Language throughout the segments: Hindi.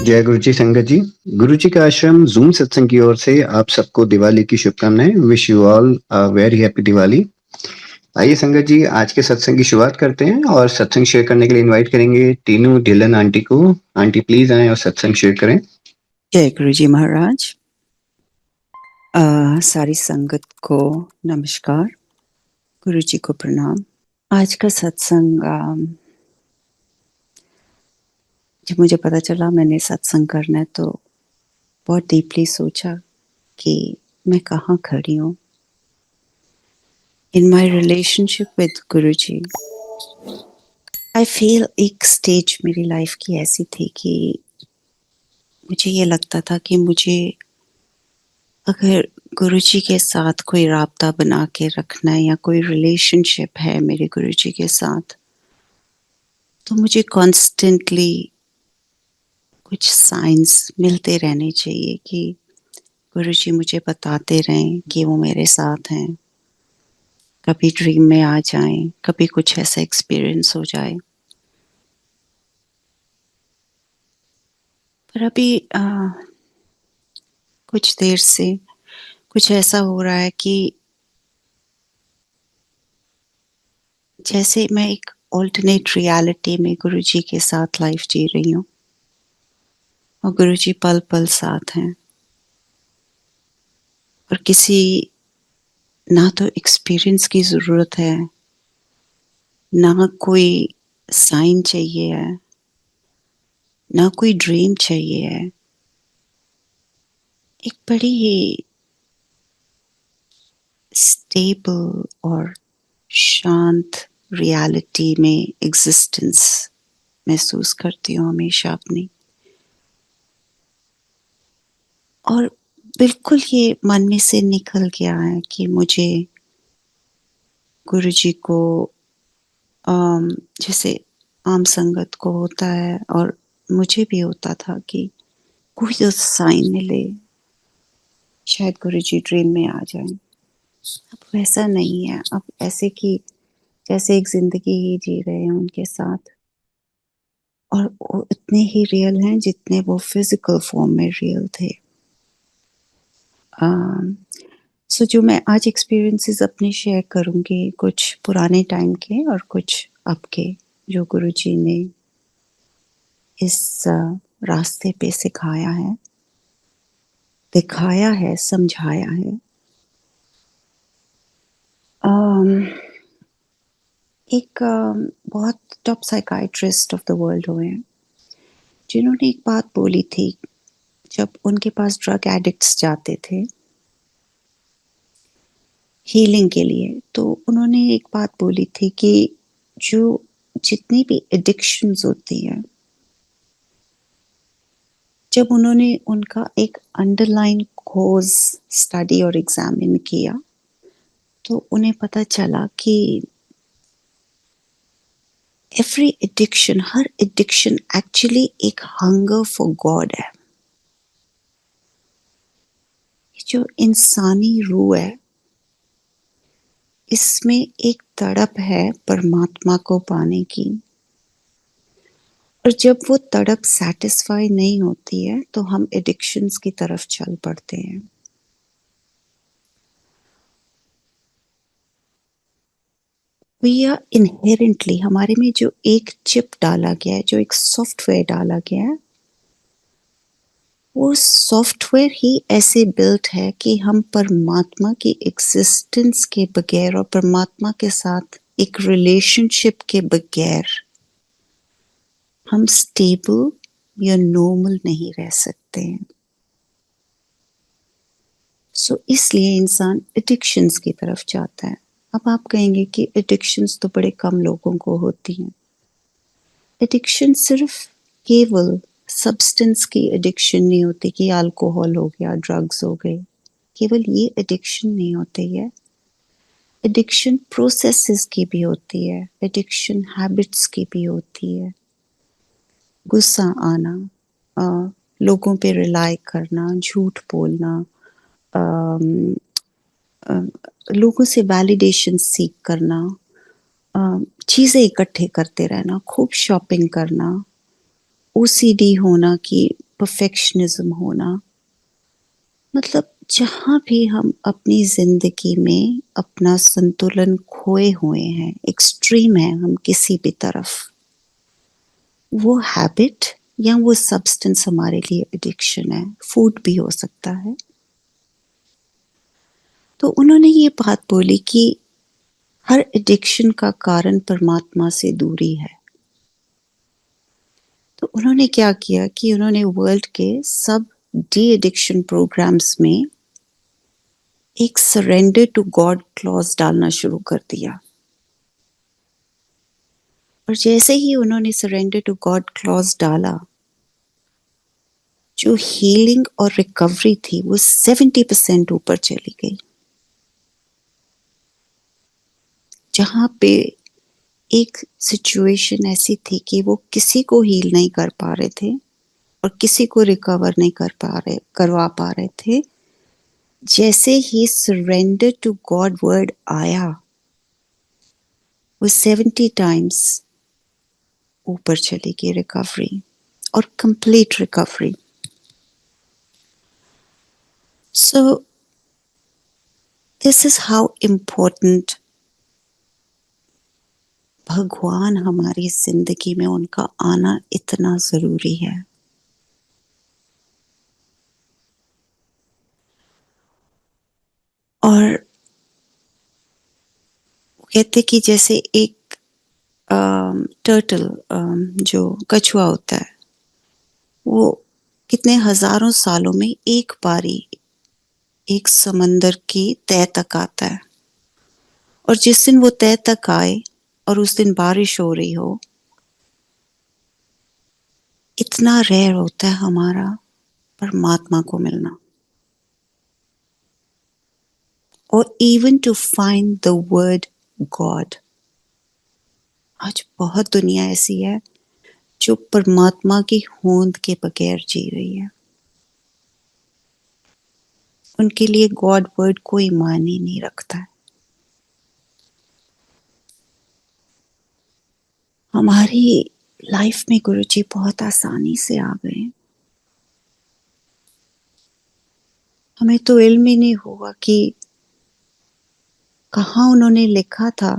जय गुरु जी संगत जी। गुरु जी का आश्रम जूम सत्संग की ओर से आप सबको दिवाली की शुभकामनाएं। Wish you all very happy Diwali. आइए संगत जी, आज के सत्संग की शुरुआत करते हैं और सत्संग शेयर करने के लिए इनवाइट करेंगे टीनू ढिलन आंटी को। आंटी प्लीज आएं और सत्संग शेयर करें। जय गुरु जी महाराज। सारी संगत को नमस्कार, गुरु जी को प्रणाम। आज का सत्संग जब मुझे पता चला मैंने सत्संग करना है तो बहुत डीपली सोचा कि मैं कहाँ खड़ी हूँ in my relationship with Guru ji. I feel एक स्टेज मेरी लाइफ की ऐसी थी कि मुझे ये लगता था कि मुझे अगर गुरु जी के साथ कोई राब्ता बना के रखना है या कोई रिलेशनशिप है मेरे गुरु जी के साथ, तो मुझे कॉन्स्टेंटली कुछ साइंस मिलते रहने चाहिए कि गुरुजी मुझे बताते रहें कि वो मेरे साथ हैं। कभी ड्रीम में आ जाएं, कभी कुछ ऐसा एक्सपीरियंस हो जाए। पर अभी कुछ देर से कुछ ऐसा हो रहा है कि जैसे मैं एक ऑल्टरनेट रियलिटी में गुरुजी के साथ लाइफ जी रही हूँ और गुरुजी पल पल साथ हैं। और किसी ना तो एक्सपीरियंस की ज़रूरत है, ना कोई साइन चाहिए है, ना कोई ड्रीम चाहिए है। एक बड़ी ही स्टेबल और शांत रियलिटी में एग्जिस्टेंस महसूस करती हूँ हमेशा अपनी। और बिल्कुल ये मन में से निकल गया है कि मुझे गुरुजी को जैसे आम संगत को होता है और मुझे भी होता था कि कोई तो साइन मिले, शायद गुरुजी ड्रीम में आ जाए। अब वैसा नहीं है। अब ऐसे कि जैसे एक जिंदगी ही जी रहे हैं उनके साथ, और वो इतने ही रियल हैं जितने वो फिजिकल फॉर्म में रियल थे। सो जो मैं आज एक्सपीरियंसेस अपने शेयर करूंगी, कुछ पुराने टाइम के और कुछ अब के, जो गुरुजी ने इस रास्ते पे सिखाया है, दिखाया है, समझाया है। एक बहुत top psychiatrist of the world हुए हैं जिन्होंने एक बात बोली थी जब उनके पास ड्रग एडिक्ट्स जाते थे हीलिंग के लिए। तो उन्होंने एक बात बोली थी कि जो जितनी भी एडिक्शंस होती है, जब उन्होंने उनका एक अंडरलाइन कॉज स्टडी और एग्जामिन किया तो उन्हें पता चला कि एवरी एडिक्शन, हर एडिक्शन एक्चुअली एक हंगर फॉर गॉड है। जो इंसानी रूह है, इसमें एक तड़प है परमात्मा को पाने की। और जब वो तड़प सेटिस्फाई नहीं होती है तो हम एडिक्शंस की तरफ चल पड़ते हैं। वी आर इनहेरेंटली, हमारे में जो एक चिप डाला गया है, जो एक सॉफ्टवेयर डाला गया है, वो सॉफ्टवेयर ही ऐसे बिल्ट है कि हम परमात्मा की एग्जिस्टेंस के बगैर और परमात्मा के साथ एक रिलेशनशिप के बगैर हम स्टेबल या नॉर्मल नहीं रह सकते हैं। सो इसलिए इंसान एडिक्शंस की तरफ जाता है। अब आप कहेंगे कि एडिक्शंस तो बड़े कम लोगों को होती हैं। एडिक्शन सिर्फ केवल सब्सटेंस की एडिक्शन नहीं होती कि अल्कोहल हो गया, ड्रग्स हो गए। केवल ये एडिक्शन नहीं होती है। एडिक्शन प्रोसेसेस की भी होती है, एडिक्शन हैबिट्स की भी होती है। गुस्सा आना, लोगों पे रिलाई करना, झूठ बोलना, लोगों से वैलिडेशन सीख करना, चीज़ें इकट्ठे करते रहना, खूब शॉपिंग करना, ओसीडी होना कि परफेक्शनिज्म होना, मतलब जहाँ भी हम अपनी जिंदगी में अपना संतुलन खोए हुए हैं, एक्सट्रीम है हम किसी भी तरफ, वो हैबिट या वो सब्सटेंस हमारे लिए एडिक्शन है। फूड भी हो सकता है। तो उन्होंने ये बात बोली कि हर एडिक्शन का कारण परमात्मा से दूरी है। तो उन्होंने क्या किया कि उन्होंने वर्ल्ड के सब डी एडिक्शन प्रोग्राम्स में एक सरेंडर टू गॉड क्लॉज डालना शुरू कर दिया। और जैसे ही उन्होंने सरेंडर टू गॉड क्लॉज डाला, जो हीलिंग और रिकवरी थी वो 70% ऊपर चली गई। जहां पे एक सिचुएशन ऐसी थी कि वो किसी को हील नहीं कर पा रहे थे और किसी को रिकवर नहीं करवा पा रहे थे, जैसे ही सरेंडर टू गॉड वर्ड आया, वो 70 टाइम्स ऊपर चली गई रिकवरी, और complete recovery. So this is how important भगवान हमारी जिंदगी में उनका आना इतना जरूरी है। और कहते कि जैसे एक टर्टल, जो कछुआ होता है, वो कितने हजारों सालों में एक बारी एक समंदर की तह तक आता है, और जिस दिन वो तह तक आए और उस दिन बारिश हो रही हो, इतना रेयर होता है हमारा परमात्मा को मिलना, और even to find the word God. आज बहुत दुनिया ऐसी है जो परमात्मा की होंद के बगैर जी रही है। उनके लिए गॉड वर्ड कोई मायने नहीं रखता है। हमारी लाइफ में गुरुजी बहुत आसानी से आ गए। हमें तो इल्म ही नहीं हुआ कि कहाँ उन्होंने लिखा था,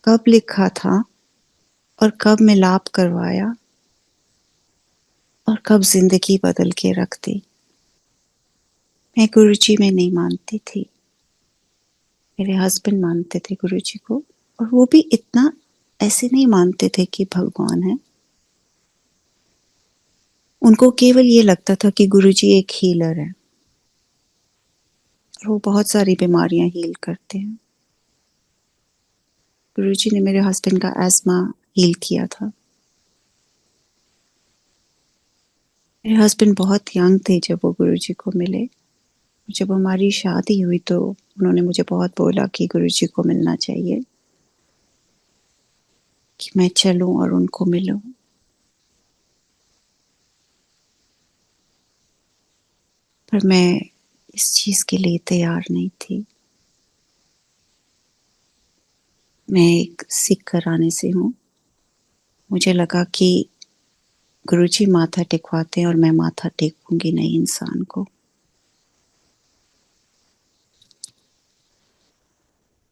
कब लिखा था, और कब मिलाप करवाया, और कब जिंदगी बदल के रख दी। मैं गुरुजी में नहीं मानती थी, मेरे हस्बैंड मानते थे गुरुजी को, और वो भी इतना ऐसे नहीं मानते थे कि भगवान है। उनको केवल ये लगता था कि गुरुजी एक हीलर है और वो बहुत सारी बीमारियां हील करते हैं। गुरुजी ने मेरे हस्बैंड का एस्मा हील किया था। मेरे हस्बैंड बहुत यंग थे जब वो गुरुजी को मिले। जब हमारी शादी हुई तो उन्होंने मुझे बहुत बोला कि गुरुजी को मिलना चाहिए, कि मैं चलूं और उनको मिलूं। पर मैं इस चीज के लिए तैयार नहीं थी। मैं एक सिख घराने से हूँ। मुझे लगा कि गुरुजी माथा टेकवाते हैं और मैं माथा टेकूंगी नहीं इंसान को।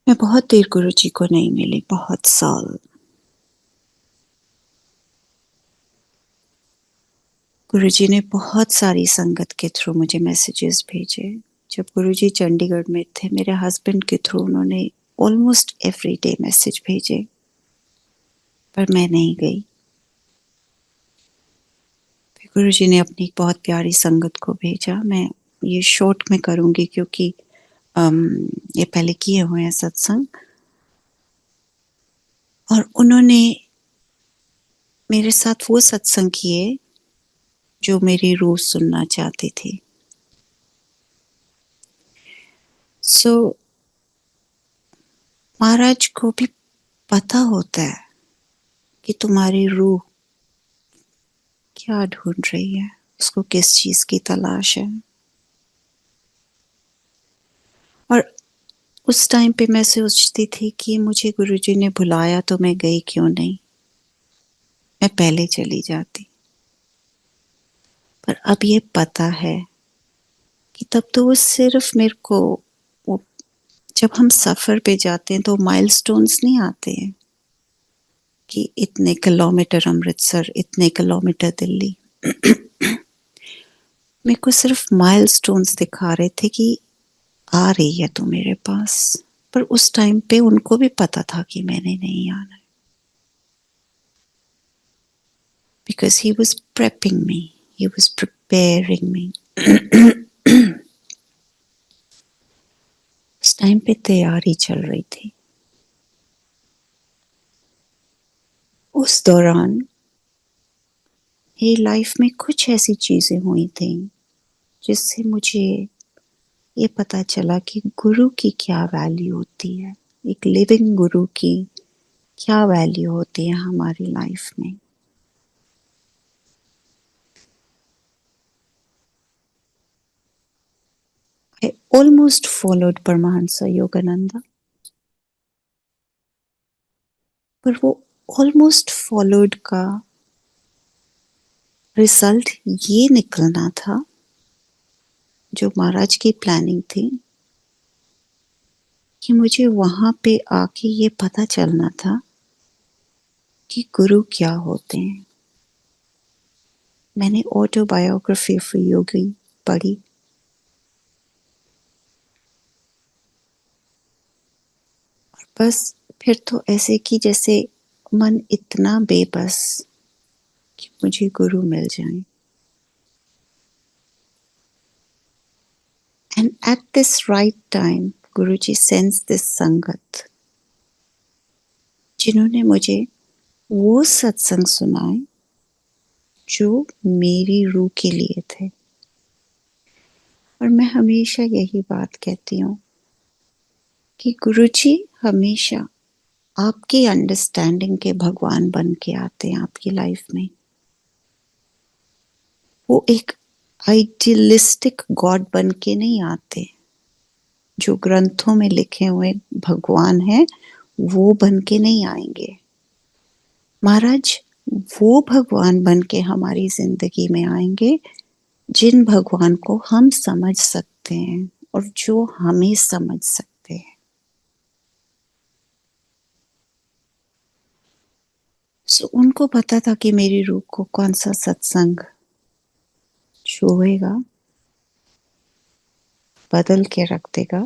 मैं बहुत देर गुरुजी को नहीं मिली, बहुत साल। गुरुजी ने बहुत सारी संगत के थ्रू मुझे मैसेजेस भेजे। जब गुरुजी चंडीगढ़ में थे, मेरे हस्बैंड के थ्रू उन्होंने ऑलमोस्ट एवरी डे मैसेज भेजे, पर मैं नहीं गई। फिर गुरुजी ने अपनी बहुत प्यारी संगत को भेजा। मैं ये शॉर्ट में करूंगी क्योंकि ये पहले किए हुए हैं सत्संग, और उन्होंने मेरे साथ वो सत्संग किए जो मेरी रूह सुनना चाहती थी। सो महाराज को भी पता होता है कि तुम्हारी रूह क्या ढूंढ रही है, उसको किस चीज की तलाश है। और उस टाइम पे मैं सोचती थी कि मुझे गुरुजी ने बुलाया तो मैं गई क्यों नहीं, मैं पहले चली जाती। पर अब ये पता है कि तब तो वो सिर्फ मेरे को, वो जब हम सफ़र पे जाते हैं तो माइलस्टोन्स नहीं आते हैं कि इतने किलोमीटर अमृतसर, इतने किलोमीटर दिल्ली। मेरे को सिर्फ माइलस्टोन्स दिखा रहे थे कि आ रही है तू मेरे पास। पर उस टाइम पे उनको भी पता था कि मैंने नहीं आना है, because he was prepping me, he was preparing me। उस टाइम पे तैयारी चल रही थी। उस दौरान मेरी लाइफ में कुछ ऐसी चीजें हुई थी जिससे मुझे ये पता चला कि गुरु की क्या वैल्यू होती है, एक लिविंग गुरु की क्या वैल्यू होती है हमारी लाइफ में। I almost followed Paramhans Yogananda, पर वो ऑलमोस्ट फॉलोड का रिजल्ट ये निकलना था, जो महाराज की प्लानिंग थी, कि मुझे वहां पे आके ये पता चलना था कि गुरु क्या होते हैं। मैंने ऑटोबायोग्राफी ऑफ योगी पढ़ी, और बस फिर तो ऐसे कि जैसे मन इतना बेबस कि मुझे गुरु मिल जाए। And at this right time Guru ji sense this संगत, जिन्होंने मुझे वो सत्संग सुनाए जो मेरी रूह के लिए थे। और मैं हमेशा यही बात कहती हूँ कि गुरुजी हमेशा आपकी अंडरस्टैंडिंग के भगवान बन के आते हैं आपकी लाइफ में। वो एक आइडियलिस्टिक गॉड बन के नहीं आते, जो ग्रंथों में लिखे हुए भगवान हैं वो बन के नहीं आएंगे। महाराज वो भगवान बन के हमारी जिंदगी में आएंगे जिन भगवान को हम समझ सकते हैं और जो हमें समझ सकते हैं। सो उनको पता था कि मेरी रूह को कौन सा सत्संग छुएगा, बदल के रख देगा।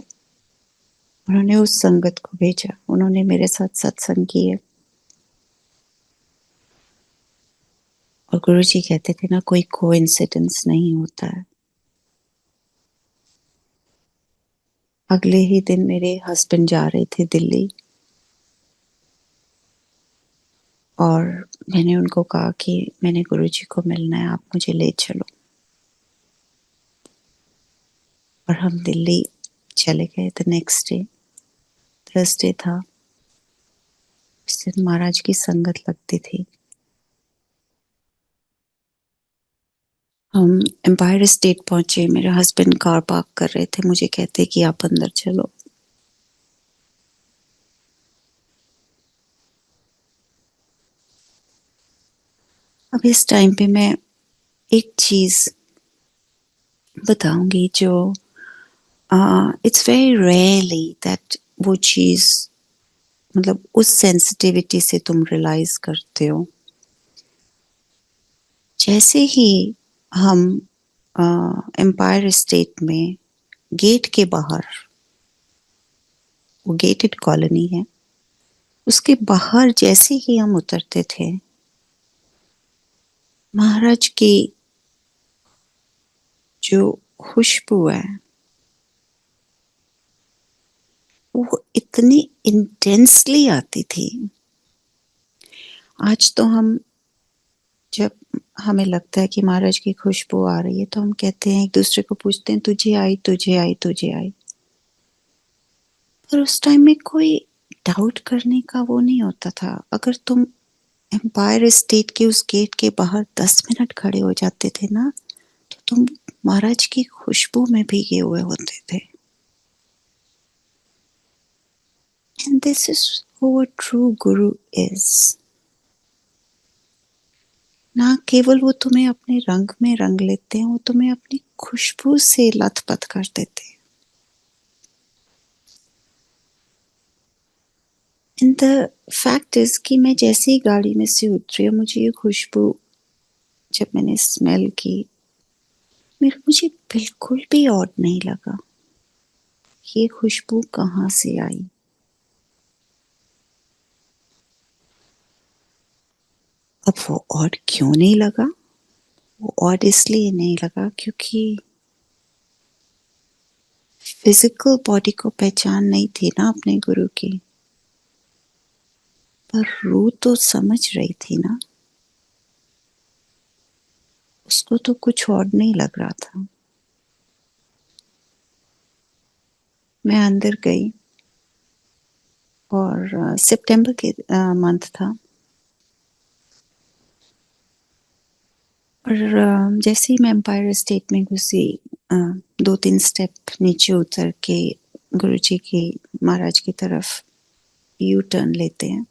उन्होंने उस संगत को भेजा, उन्होंने मेरे साथ सत्संग किए। और गुरुजी कहते थे ना, कोई कोइंसिडेंस नहीं होता है। अगले ही दिन मेरे हस्बैंड जा रहे थे दिल्ली, और मैंने उनको कहा कि मैंने गुरुजी को मिलना है, आप मुझे ले चलो। और हम दिल्ली चले गए। द नेक्स्ट डे थर्सडे था, उस दिन महाराज की संगत लगती थी। हम एम्पायर स्टेट पहुंचे, मेरे हस्बैंड कार पार्क कर रहे थे, मुझे कहते कि आप अंदर चलो। अब इस टाइम पे मैं एक चीज बताऊंगी जो इट्स वेरी रेयरली दैट वो चीज, मतलब उस सेंसिटिविटी से तुम रियलाइज करते हो। जैसे ही हम एम्पायर स्टेट में गेट के बाहर, वो गेटेड कॉलोनी है, उसके बाहर जैसे ही हम उतरते थे, महाराज की जो खुशबू है वो इतनी इंटेंसली आती थी। आज तो हम, जब हमें लगता है कि महाराज की खुशबू आ रही है तो हम कहते हैं, एक दूसरे को पूछते हैं, तुझे आई, तुझे आई, तुझे आई। पर उस टाइम में कोई डाउट करने का वो नहीं होता था। अगर तुम एम्पायर स्टेट के उस गेट के बाहर 10 मिनट खड़े हो जाते थे ना, तो तुम महाराज की खुशबू में भीगे हुए होते थे। And this is who a true Guru is. ना केवल वो तुम्हें अपने रंग में रंग लेते हैं, वो तुम्हें अपनी खुशबू से लथपथ कर देते हैं। एंड द फैक्ट इज कि मैं जैसे ही गाड़ी में से उतरी और मुझे ये खुशबू जब मैंने स्मेल की, मुझे बिल्कुल भी ऑड नहीं लगा। ये खुशबू कहाँ से आई? अब वो ऑड क्यों नहीं लगा? वो ऑड इसलिए नहीं लगा क्योंकि फिजिकल बॉडी को पहचान नहीं थी ना अपने गुरु की, पर रूह तो समझ रही थी ना। उसको तो कुछ ऑड नहीं लग रहा था। मैं अंदर गई और सितंबर के मंथ था, और जैसे ही मैं एम्पायर स्टेट में घुसी, 2-3 स्टेप नीचे उतर के गुरुजी की महाराज की तरफ यू टर्न लेते हैं।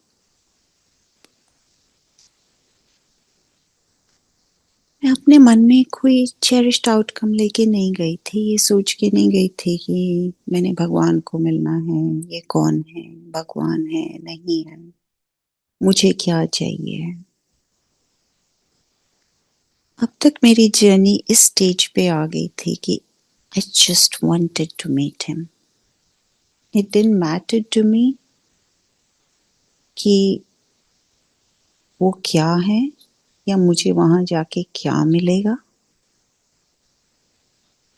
मैं अपने मन में कोई चेरिश्ड आउटकम लेके नहीं गई थी, ये सोच के नहीं गई थी कि मैंने भगवान को मिलना है, ये कौन है, भगवान है नहीं है, मुझे क्या चाहिए। अब तक मेरी जर्नी इस स्टेज पे आ गई थी कि I just wanted to meet him. It didn't matter to me कि वो क्या है या मुझे वहां जाके क्या मिलेगा।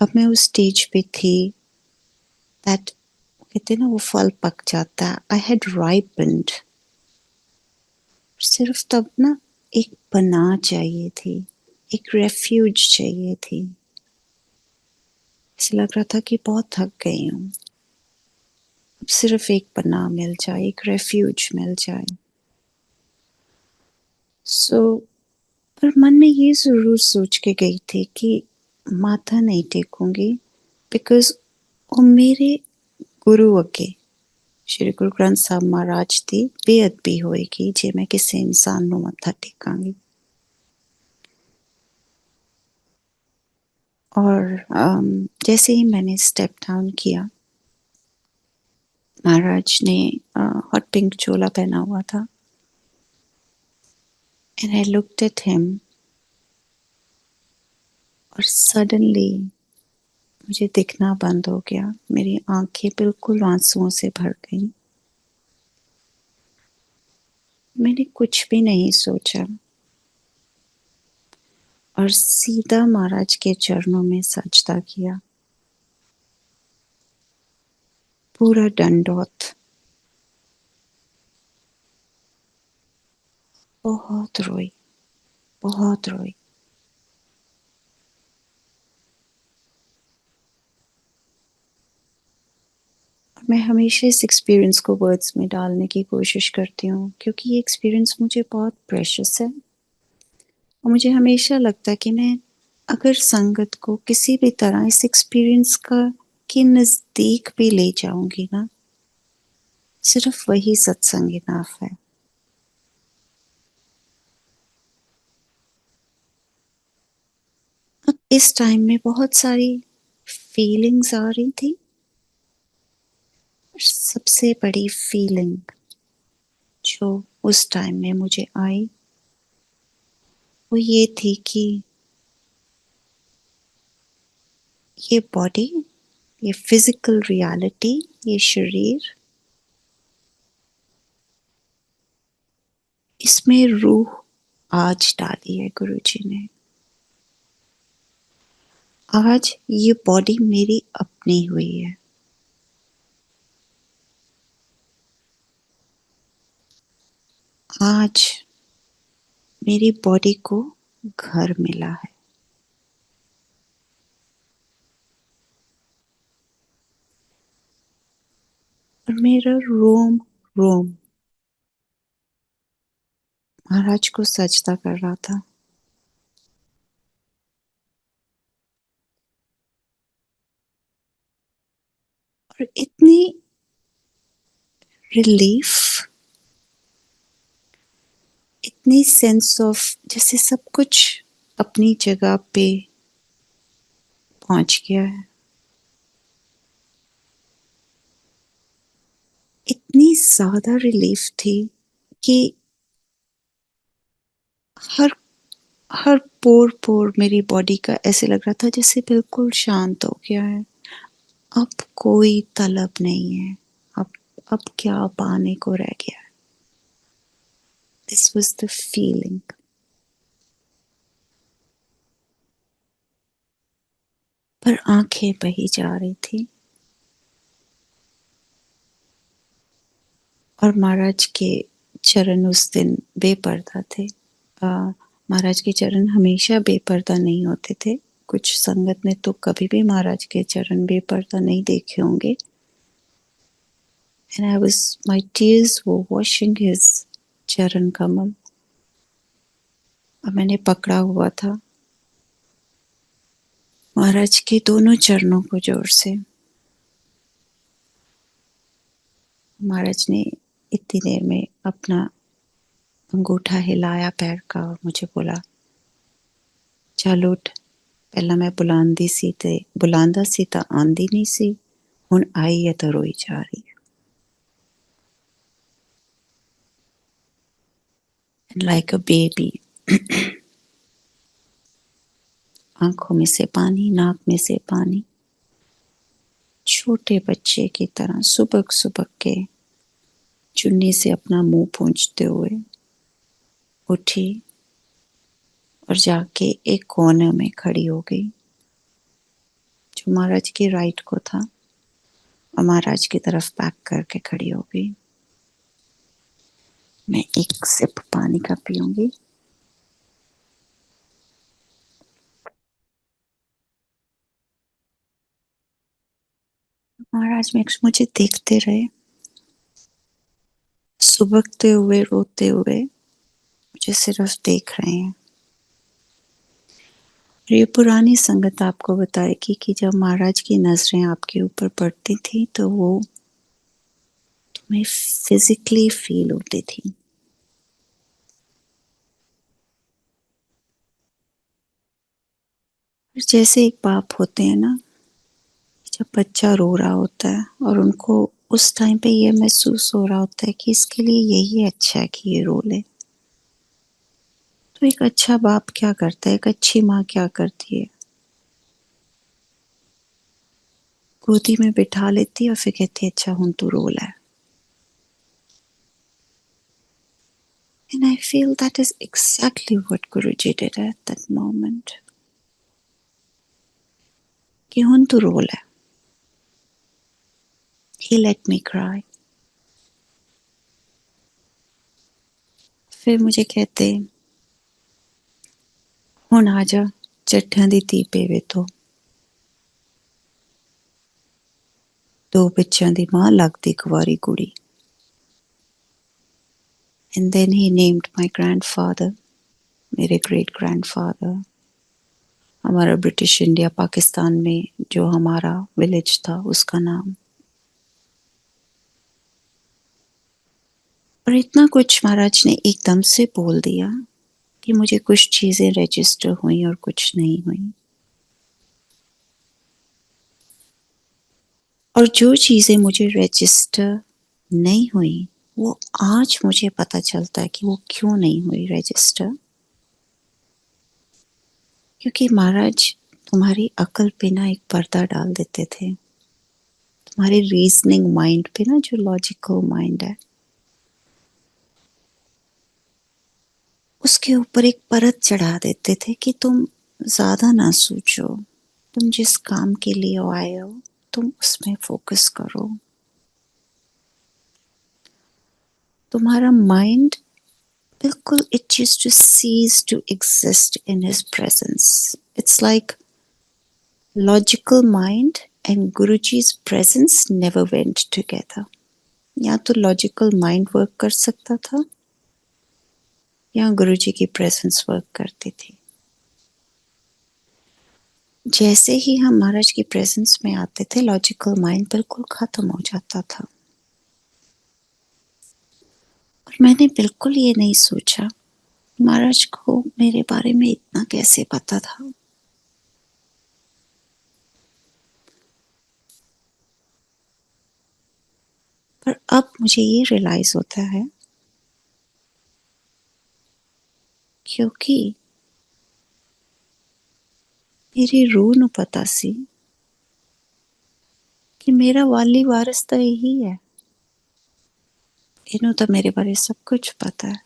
अब मैं उस स्टेज पे थी that कहते हैं ना वो फल पक जाता है। I had ripened. सिर्फ तब ना एक पनाह चाहिए थी, एक रेफ्यूज चाहिए थी। ऐसा लग रहा था कि बहुत थक गई हूँ, अब सिर्फ एक पनाह मिल जाए, एक रेफ्यूज मिल जाए। पर मन में ये जरूर सोच के गई थी कि माथा नहीं टेकूंगी, बिकॉज वो मेरे गुरु अगे श्री गुरु ग्रंथ साहब महाराज दी बेअदबी होएगी जे मैं किसी इंसान ਨੂੰ मत्था टेकांगी। और जैसे ही मैंने स्टेप डाउन किया, महाराज ने हॉट पिंक चोला पहना हुआ था, and I looked at him, और सडनली मुझे दिखना बंद हो गया, मेरी आंखें बिल्कुल आंसुओं से भर गईं। मैंने कुछ भी नहीं सोचा और सीधा महाराज के चरणों में सजदा किया, पूरा दंडौत। बहुत रोई, बहुत रोई। मैं हमेशा इस एक्सपीरियंस को वर्ड्स में डालने की कोशिश करती हूँ क्योंकि ये एक्सपीरियंस मुझे बहुत प्रेशियस है, और मुझे हमेशा लगता है कि मैं अगर संगत को किसी भी तरह इस एक्सपीरियंस का के नजदीक भी ले जाऊंगी ना, सिर्फ वही सत्संग इनफ है। अब इस टाइम में बहुत सारी फीलिंग्स आ रही थी। सबसे बड़ी फीलिंग जो उस टाइम में मुझे आई वो ये थी कि ये बॉडी, ये फिजिकल रियलिटी, ये शरीर, इसमें रूह आज डाली है गुरुजी ने। आज ये बॉडी मेरी अपनी हुई है। आज मेरी बॉडी को घर मिला है, और मेरा रोम रोम महाराज को सजदा कर रहा था। और इतनी रिलीफ, इतनी सेंस ऑफ जैसे सब कुछ अपनी जगह पे पहुंच गया है, इतनी ज्यादा रिलीफ थी कि हर हर पोर पोर मेरी बॉडी का ऐसे लग रहा था जैसे बिल्कुल शांत हो गया है। अब कोई तलब नहीं है, अब अब क्या पाने को रह गया है। This was the feeling. पर आंखें बही जा रही थी और महाराज के चरण उस दिन बेपर्दा थे। महाराज के चरण हमेशा बेपर्दा नहीं होते थे। कुछ संगत ने तो कभी भी महाराज के चरण बेपर्दा नहीं देखे होंगे। And my tears were washing his चरण कमल। और मैंने पकड़ा हुआ था महाराज के दोनों चरणों को जोर से। महाराज ने इतनी देर में अपना अंगूठा हिलाया पैर का और मुझे बोला, चल उठ, पहला मैं बुलांदा सी तो आंदी नहीं सी, हुण आई है तो रोई जा रही है। Like a baby, आंखों में से पानी, नाक में से पानी, छोटे बच्चे की तरह सुबक सुबक के चुन्नी से अपना मुंह पोंछते हुए उठी और जाके एक कोने में खड़ी हो गई जो महाराज के राइट को था और महाराज की तरफ बैक करके खड़ी हो गई। मैं एक सिप पानी का पीऊंगी। महाराज में मुझे देखते रहे, सुबकते हुए रोते हुए मुझे सिर्फ देख रहे हैं। ये पुरानी संगत आपको बताएगी कि जब महाराज की नजरें आपके ऊपर पड़ती थी तो वो तुम्हें फिजिकली फील होती थी। जैसे एक बाप होते हैं ना, जब बच्चा रो रहा होता है और उनको उस टाइम पे ये महसूस हो रहा होता है कि इसके लिए यही अच्छा है कि ये रो ले, तो एक अच्छा बाप क्या करता है, एक अच्छी माँ क्या करती है, गोदी में बिठा लेती है और फिर कहती है अच्छा हुन तू रो ले। And I feel that is exactly what Guruji did at that moment. कि हुन तू रो ले। He let me cry. फिर मुझे कहते हुन आजा जट्ठां दी धी पेवे तो दो बच्चों दी मां लगदी कुवारी कुड़ी। And then he named my grandfather, मेरे great grandfather, हमारा ब्रिटिश इंडिया पाकिस्तान में जो हमारा विलेज था उसका नाम। और इतना कुछ महाराज ने एकदम से बोल दिया कि मुझे कुछ चीजें रजिस्टर हुई और कुछ नहीं हुई। और जो चीजें मुझे रजिस्टर नहीं हुई वो आज मुझे पता चलता है कि वो क्यों नहीं हुई रजिस्टर। क्योंकि महाराज तुम्हारी अकल पे ना एक पर्दा डाल देते थे, तुम्हारे रीजनिंग माइंड पे ना, जो लॉजिकल माइंड है उसके ऊपर एक परत चढ़ा देते थे कि तुम ज्यादा ना सोचो, तुम जिस काम के लिए आए हो तुम उसमें फोकस करो। तुम्हारा माइंड बिल्कुल it used to cease to exist in his presence. It's like logical mind and Guruji's presence never went together. या तो लॉजिकल माइंड वर्क कर सकता था या गुरुजी की प्रेजेंस वर्क करती थी। जैसे ही हम महाराज की प्रेजेंस में आते थे लॉजिकल माइंड बिल्कुल खत्म हो जाता था। और मैंने बिल्कुल ये नहीं सोचा महाराज को मेरे बारे में इतना कैसे पता था? पर अब मुझे ये रियलाइज होता है क्योंकि मेरी रूह ਨੂੰ पता सी कि मेरा वाली वारिस तो यही है। इन्हों तो मेरे बारे सब कुछ पता है,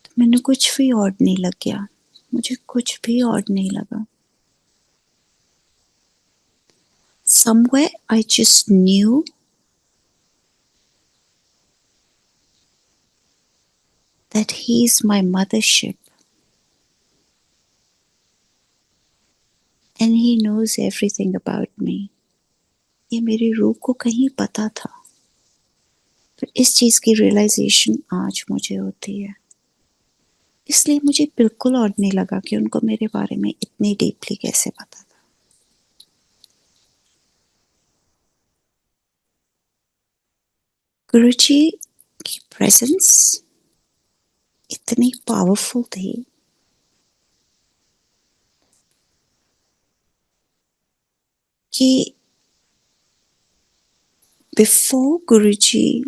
तो मैंने कुछ भी ऑड नहीं लग गया, मुझे कुछ भी ऑड नहीं लगा। Somewhere I just knew that he is my mothership and he knows everything about me. ये मेरी रूह को कहीं पता था, पर इस चीज की रियलाइजेशन आज मुझे होती है। इसलिए मुझे बिल्कुल ऑड नहीं लगा कि उनको मेरे बारे में इतनी डीपली कैसे पता था। गुरुजी की प्रेजेंस इतनी पावरफुल थी कि बिफोर गुरुजी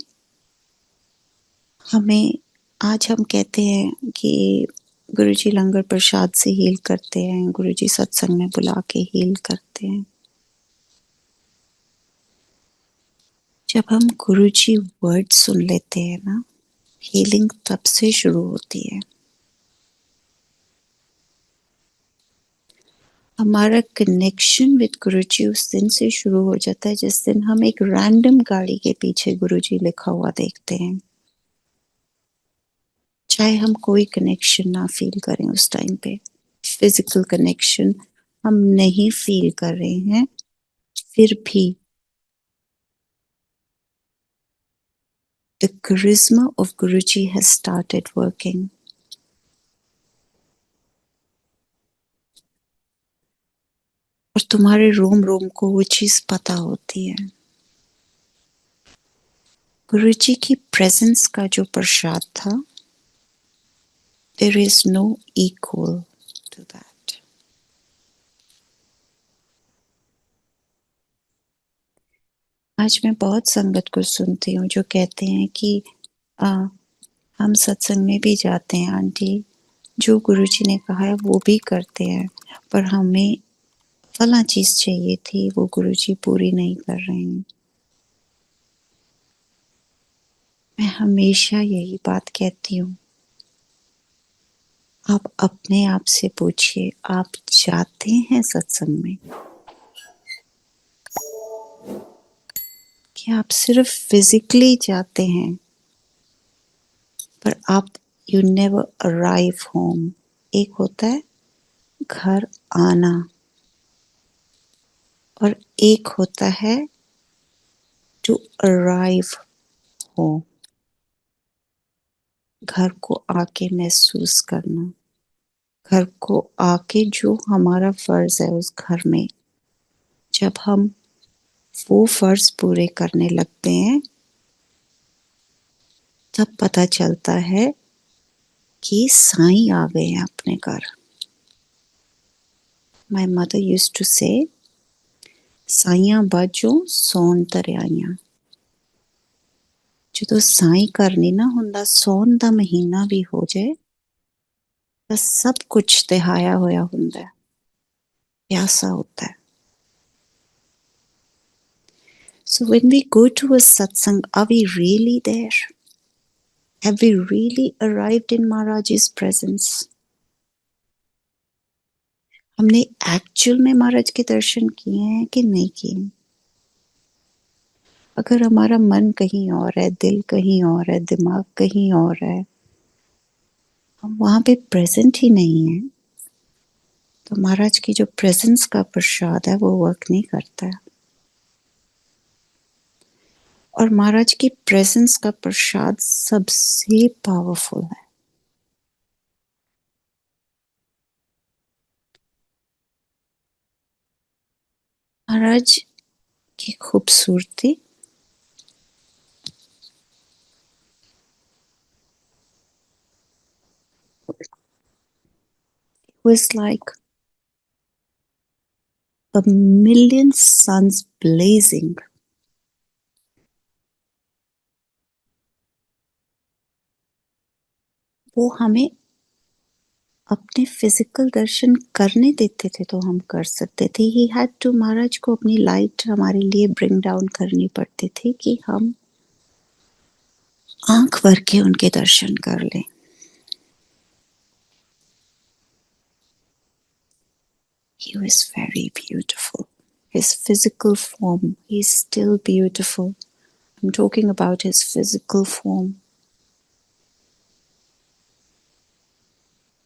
हमें, आज हम कहते हैं कि गुरुजी लंगर प्रसाद से हील करते हैं, गुरुजी सत्संग में बुला के हील करते हैं। जब हम गुरुजी वर्ड सुन लेते हैं ना, हीलिंग तब से शुरू होती है। हमारा कनेक्शन विद गुरुजी उस दिन से शुरू हो जाता है जिस दिन हम एक रैंडम गाड़ी के पीछे गुरुजी लिखा हुआ देखते हैं। चाहे हम कोई कनेक्शन ना फील करें उस टाइम पे, फिजिकल कनेक्शन हम नहीं फील कर रहे हैं, फिर भी the charisma of Guruji has started working. और तुम्हारे रोम रोम को वो चीज पता होती है। गुरुजी की प्रेजेंस का जो प्रसाद था, there is no equal to that. आज मैं बहुत संगत को सुनती हूँ जो कहते हैं कि हम सत्संग में भी जाते हैं आंटी, जो गुरुजी ने कहा है वो भी करते हैं, पर हमें फला चीज चाहिए थी, वो गुरुजी पूरी नहीं कर रहे हैं। मैं हमेशा यही बात कहती हूँ, आप अपने आप से पूछिए, आप जाते हैं सत्संग में? कि आप सिर्फ फिजिकली जाते हैं, पर आप यू नेवर अराइव होम। एक होता है घर आना और एक होता है टू अराइव होम, घर को आके महसूस करना, घर को आके जो हमारा फर्ज है उस घर में, जब हम वो फर्ज पूरे करने लगते हैं तब पता चलता है कि साईं आ गए हैं अपने घर। माय मदर यूज्ड टू से, साइयां बाजो सौन तरियाइयां। ਜਦੋਂ ਸਾਈਂ ਘਰ ਨਹੀਂ ਨਾ ਹੁੰਦਾ, ਸੌਣ ਦਾ ਮਹੀਨਾ ਵੀ ਹੋ ਜਾਏ ਤਾਂ ਸਭ ਕੁਝ ਤਿਹਾਇਆ ਹੋਇਆ ਹੁੰਦਾ ਹੈ, ਪਿਆਸਾ होता है। So when we go to a satsang, are we really there? Have we really arrived in Maharaj's presence? हमने एक्चुअल में महाराज के दर्शन किए हैं कि नहीं किए? अगर हमारा मन कहीं और है, दिल कहीं और है, दिमाग कहीं और है, हम वहां पे प्रेजेंट ही नहीं है, तो महाराज की जो प्रेजेंस का प्रसाद है वो वर्क नहीं करता है। और महाराज की प्रेजेंस का प्रसाद सबसे पावरफुल है। महाराज की खूबसूरती was like a million suns blazing. वो हमें अपने फिजिकल दर्शन करने देते थे तो हम कर सकते थे. ही हैड टू, महाराज को अपनी लाइट हमारे लिए ब्रिंग डाउन करनी पड़ती थी कि हम आंख भर के उनके दर्शन कर लें. He was very beautiful. His physical form, he's still beautiful. I'm talking about his physical form.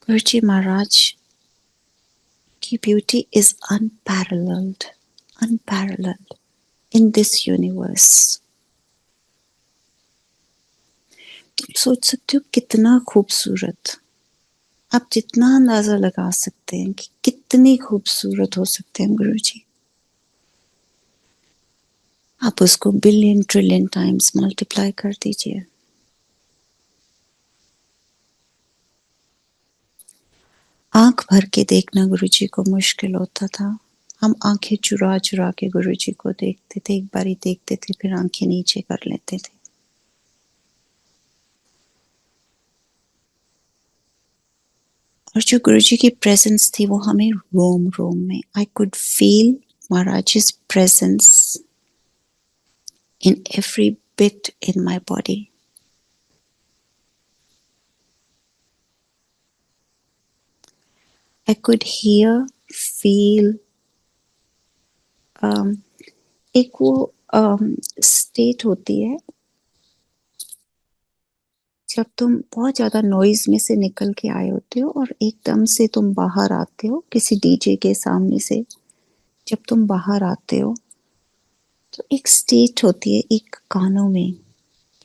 Guruji Maharaj की beauty is unparalleled, unparalleled in this universe. तुम सोच सकते हो कितना खूबसूरत. आप जितना अंदाजा लगा सकते हैं कि कितनी खूबसूरत हो सकते हैं गुरुजी. आप उसको बिलियन ट्रिलियन टाइम्स मल्टीप्लाई कर दीजिए. आंख भर के देखना गुरुजी को मुश्किल होता था. हम आंखें चुरा चुरा के गुरुजी को देखते थे. एक बारी देखते थे फिर आंखें नीचे कर लेते थे. और जो गुरुजी की प्रेजेंस थी वो हमें रोम रोम में, I could feel Maharaj presence in every bit in my body. I could hear, feel, एक वो स्टेट होती है जब तुम बहुत ज्यादा नॉइज में से निकल के आए होते हो और एकदम से तुम बाहर आते हो किसी डीजे के सामने से. जब तुम बाहर आते हो तो एक स्टेट होती है एक कानों में,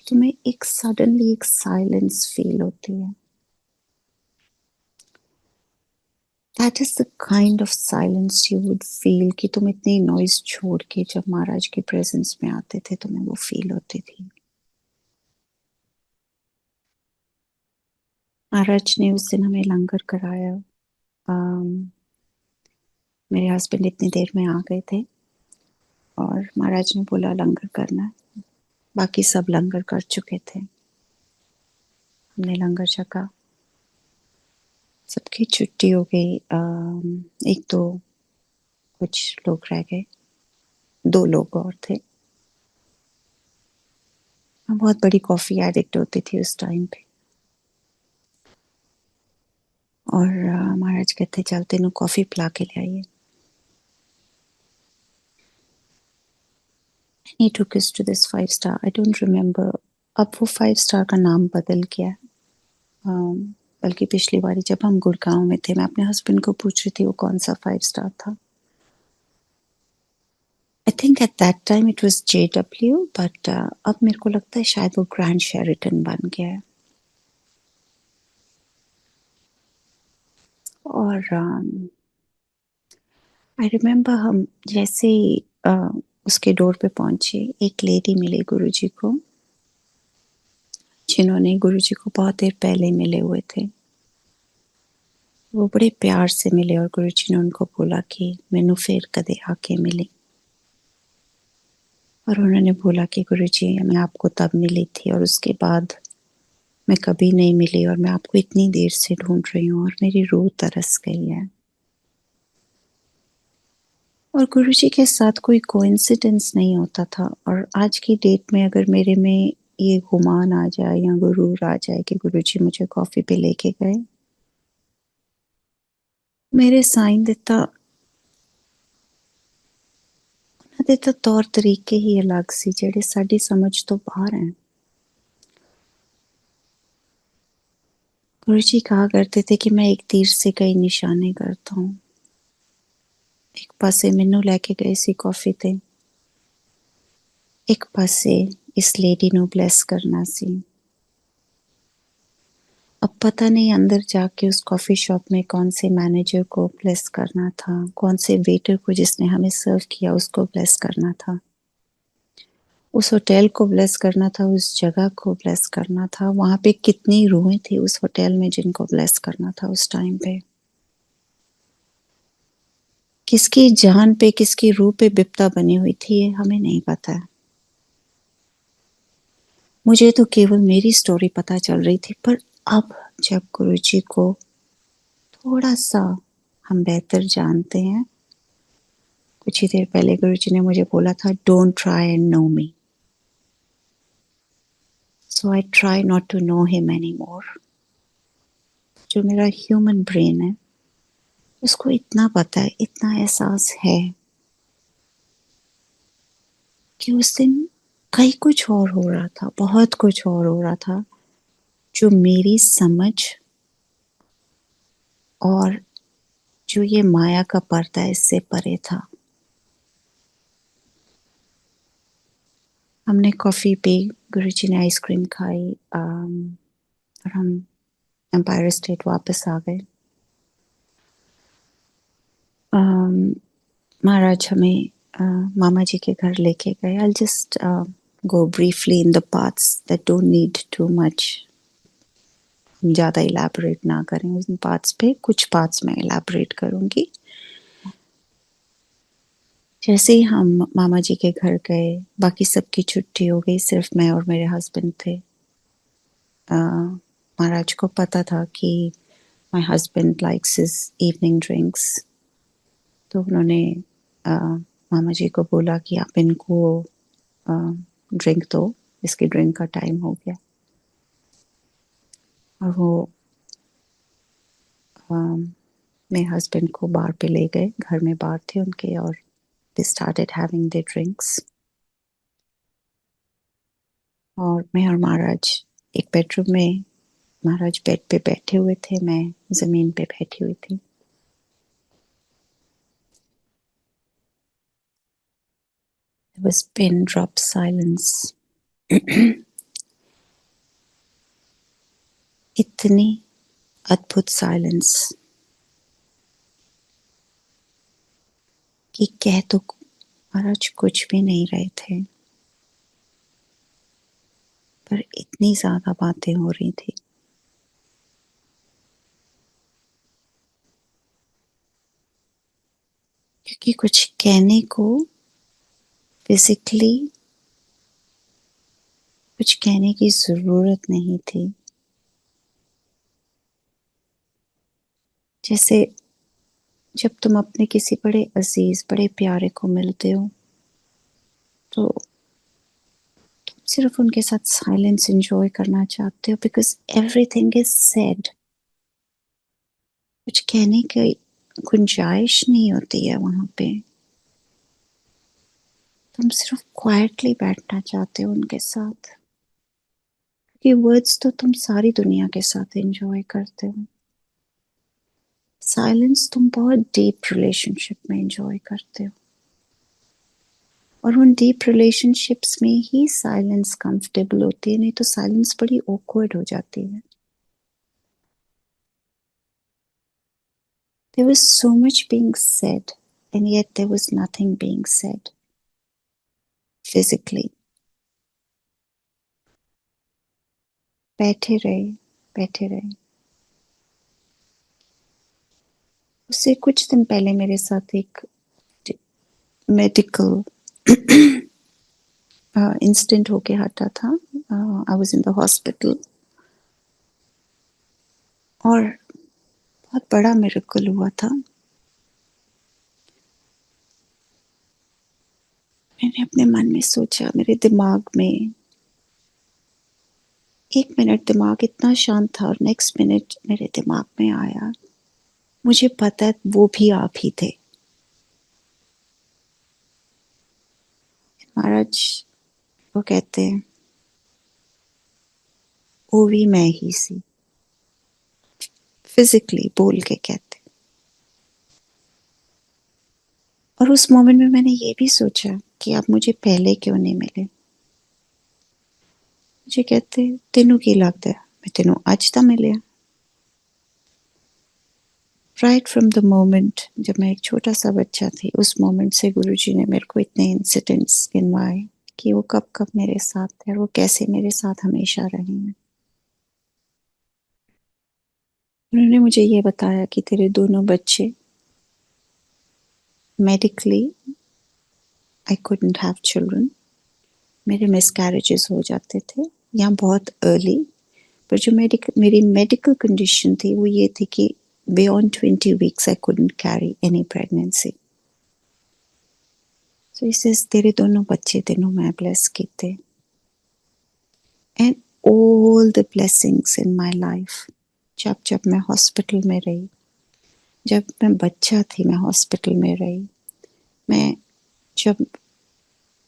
तुम्हें एक सडनली एक साइलेंस फील होती है. That is the kind of silence you would feel कि तुम इतनी नॉइज छोड़ के जब महाराज के प्रेजेंस में आते थे तुम्हें वो फील होती थी. महाराज ने उस दिन हमें लंगर कराया. मेरे हस्बैंड इतनी देर में आ गए थे और महाराज ने बोला लंगर करना. बाकी सब लंगर कर चुके थे. हमने लंगर छका. सबकी छुट्टी हो गई. एक दो कुछ लोग रह गए. 2 लोग और थे. मैं बहुत बड़ी कॉफी एडिक्ट होती थी उस टाइम पे. और महाराज कहते चल तेनू कॉफी पिला के ले आइए. He took us to this 5 star. I don't remember. अब वो 5 स्टार का नाम बदल गया है. बल्कि पिछली बारी जब हम गुड़गांव में थे मैं अपने हस्बैंड को पूछ रही थी वो कौन सा 5 स्टार था. I think at that time it was JW, but अब मेरे को लगता है शायद वो ग्रैंड शेरिटन बन गया है. और आई रिमेम्बर हम जैसे ही उसके डोर पे पहुंचे एक लेडी मिली गुरुजी को जिन्होंने गुरुजी को बहुत देर पहले मिले हुए थे. वो बड़े प्यार से मिले और गुरुजी ने उनको बोला कि मैनू फिर कदे आके मिली. और उन्होंने बोला कि गुरुजी मैं आपको तब मिली थी और उसके बाद मैं कभी नहीं मिली और मैं आपको इतनी देर से ढूंढ रही हूँ और मेरी रूह तरस गई है. और गुरुजी के साथ कोई कोइंसिडेंस नहीं होता था. और आज की डेट में अगर मेरे में ये गुमान आ जाए या गुरूर आ जाए कि गुरुजी मुझे कॉफी पे लेके गए, मेरे साईं देता तौर तरीके ही अलग सी ਜਿਹੜੇ ਸਾਡੀ समझ तो बाहर हैं. गुरुजी कहा करते थे कि मैं एक तीर से कई निशाने करता हूँ. एक पासे मैनू लैके गए सी कॉफी ते, एक पासे इस लेडी नू ब्लेस करना सी. अब पता नहीं अंदर जाके उस कॉफी शॉप में कौन से मैनेजर को ब्लेस करना था, कौन से वेटर को जिसने हमें सर्व किया उसको ब्लेस करना था, उस होटल को ब्लेस करना था, उस जगह को ब्लेस करना था. वहां पे कितनी रूहें थी उस होटल में जिनको ब्लेस करना था उस टाइम पे. किसकी जान पे, किसकी रूह पे बिपता बनी हुई थी ये हमें नहीं पता है। मुझे तो केवल मेरी स्टोरी पता चल रही थी, पर अब जब गुरुजी को थोड़ा-सा हम बेहतर जानते हैं, कुछ ही देर पहले गुरुजी ने मुझे बोला था, don't try and know me. So I try not to know him anymore. जो मेरा ह्यूमन ब्रेन है, उसको इतना पता है, इतना एहसास है कि उस दिन कहीं कुछ और हो रहा था, बहुत कुछ और हो रहा था, जो मेरी समझ और जो ये माया का पर्दा है, इससे परे था। हमने कॉफ़ी पी, गुरुजी ने आइसक्रीम खाई, और हम एम्पायर स्टेट वापस आ गए। महाराज हमें मामा जी के घर लेके गए। I'll just go briefly in the parts that don't need too much. ज़्यादा इलैबोरेट ना करें उन पार्ट्स पे, कुछ पार्ट्स में इलैबोरेट करूँगी। जैसे ही हम मामा जी के घर गए, बाकी सबकी छुट्टी हो गई, सिर्फ मैं और मेरे हस्बैंड थे। महाराज को पता था कि my husband likes his evening drinks, तो उन्होंने मामा जी को बोला कि आप इनको ड्रिंक दो, इसकी ड्रिंक का टाइम हो गया। और वो मेरे हस्बैंड को बार पे ले गए, घर में बार थे उनके, और they started having their drinks. और मैं और महाराज एक बेडरूम में, महाराज बेड पे बैठे हुए थे, मैं जमीन पे बैठी हुई थी। There was pin drop silence. इतनी अद्भुत साइलेंस कि कह तो महाराज कुछ भी नहीं रहे थे, पर इतनी ज्यादा बातें हो रही थी। क्योंकि कुछ कहने को, फिजिकली कुछ कहने की जरूरत नहीं थी। जैसे जब तुम अपने किसी बड़े अजीज, बड़े प्यारे को मिलते हो, तो तुम सिर्फ उनके साथ साइलेंस एंजॉय करना चाहते हो, बिकॉज एवरीथिंग इज सेड। कुछ कहने की गुंजाइश नहीं होती है वहां पे। तुम सिर्फ क्वाइटली बैठना चाहते हो उनके साथ, क्योंकि वर्ड्स तो तुम सारी दुनिया के साथ एंजॉय करते हो। साइलेंस तुम बहुत डीप रिलेशनशिप में एंजॉय करते हो, और उन डीप रिलेशनशिप्स में ही साइलेंस कंफर्टेबल होती है, नहीं तो साइलेंस बड़ी ऑकवर्ड हो जाती है। There was so much being said, and yet there was nothing being said physically. बैठे रहे, बैठे रहे। उससे कुछ दिन पहले मेरे साथ एक मेडिकल इंसिडेंट होके हटा था। I was in the hospital, और बहुत बड़ा मिरेकल हुआ था। मैंने अपने मन में सोचा, मेरे दिमाग में एक मिनट दिमाग इतना शांत था, और नेक्स्ट मिनट मेरे दिमाग में आया, मुझे पता है वो भी आप ही थे महाराज। वो कहते हैं वो भी मैं ही सी, फिजिकली बोल के कहते। और उस मोमेंट में मैंने ये भी सोचा कि आप मुझे पहले क्यों नहीं मिले। मुझे कहते तेनू की लगता है मैं तेनू आज ता मिलिया। राइट फ्रॉम द मोमेंट जब मैं एक छोटा सा बच्चा थी, उस मोमेंट से गुरुजी ने मेरे को इतने इंसिडेंट्स गिनवाए कि वो कब कब मेरे साथ थे, और वो कैसे मेरे साथ हमेशा रहे हैं। उन्होंने मुझे ये बताया कि तेरे दोनों बच्चे medically I couldn't have children, मेरे मिसकैरेजेस हो जाते थे या बहुत अर्ली, पर जो मेरी मेडिकल कंडीशन थी वो ये थी कि beyond 20 weeks I couldn't carry any pregnancy. So इससे तेरे दोनों बच्चे तेनों मैं ब्लेस कीते, and all the blessings in my life. जब जब मैं हॉस्पिटल में रही, जब मैं बच्चा थी मैं हॉस्पिटल में रही, मैं जब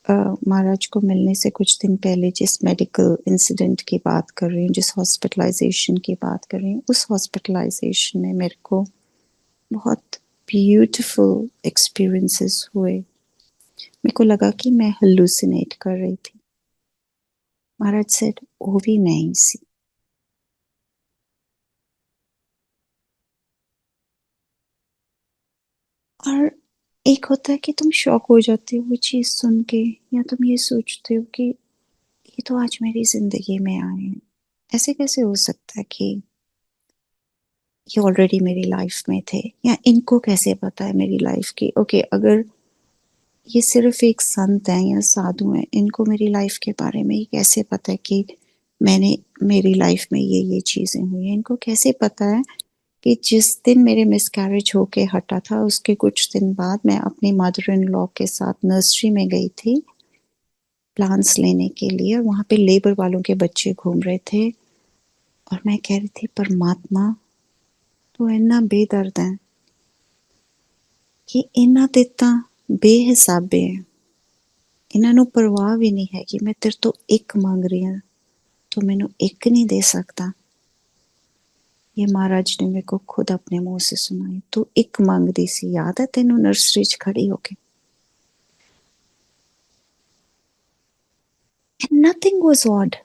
महाराज को मिलने से कुछ दिन पहले जिस मेडिकल इंसिडेंट की बात कर रही हूँ, जिस हॉस्पिटलाइजेशन की बात कर रही हूँ, उस हॉस्पिटलाइजेशन में मेरे को बहुत ब्यूटीफुल एक्सपीरियंसेस हुए। मेरे को लगा कि मैं हेलुसिनेट कर रही थी। महाराज सेड वो भी मैं ही सी। और एक होता है कि तुम शॉक हो जाते हो वो चीज़ सुन के, या तुम ये सोचते हो कि ये तो आज मेरी जिंदगी में आए हैं, ऐसे कैसे हो सकता है कि ये ऑलरेडी मेरी लाइफ में थे, या इनको कैसे पता है मेरी लाइफ की। ओके, अगर ये सिर्फ एक संत हैं या साधु हैं, इनको मेरी लाइफ के बारे में ये कैसे पता है कि मैंने मेरी लाइफ में ये चीज़ें हुई हैं। इनको कैसे पता है कि जिस दिन मेरे मिसकैरेज होके हटा था उसके कुछ दिन बाद मैं अपनी मदर इन लॉ के साथ नर्सरी में गई थी प्लांट्स लेने के लिए, और वहाँ पे लेबर वालों के बच्चे घूम रहे थे, और मैं कह रही थी परमात्मा तू इन्ना बेदर्द है कि इन्ना ते तां बेहिसाबे है, इन्हां नूं परवाह भी नहीं है कि मैं तेरे तो एक मंग रही हूँ, तो मैनू एक नहीं दे सकता। ये महाराज ने मेरे को खुद अपने मुंह से सुनाई। तू एक मंगदी सी, याद है तेनू नर्सरी च खड़ी होके? नथिंग वाज ऑड,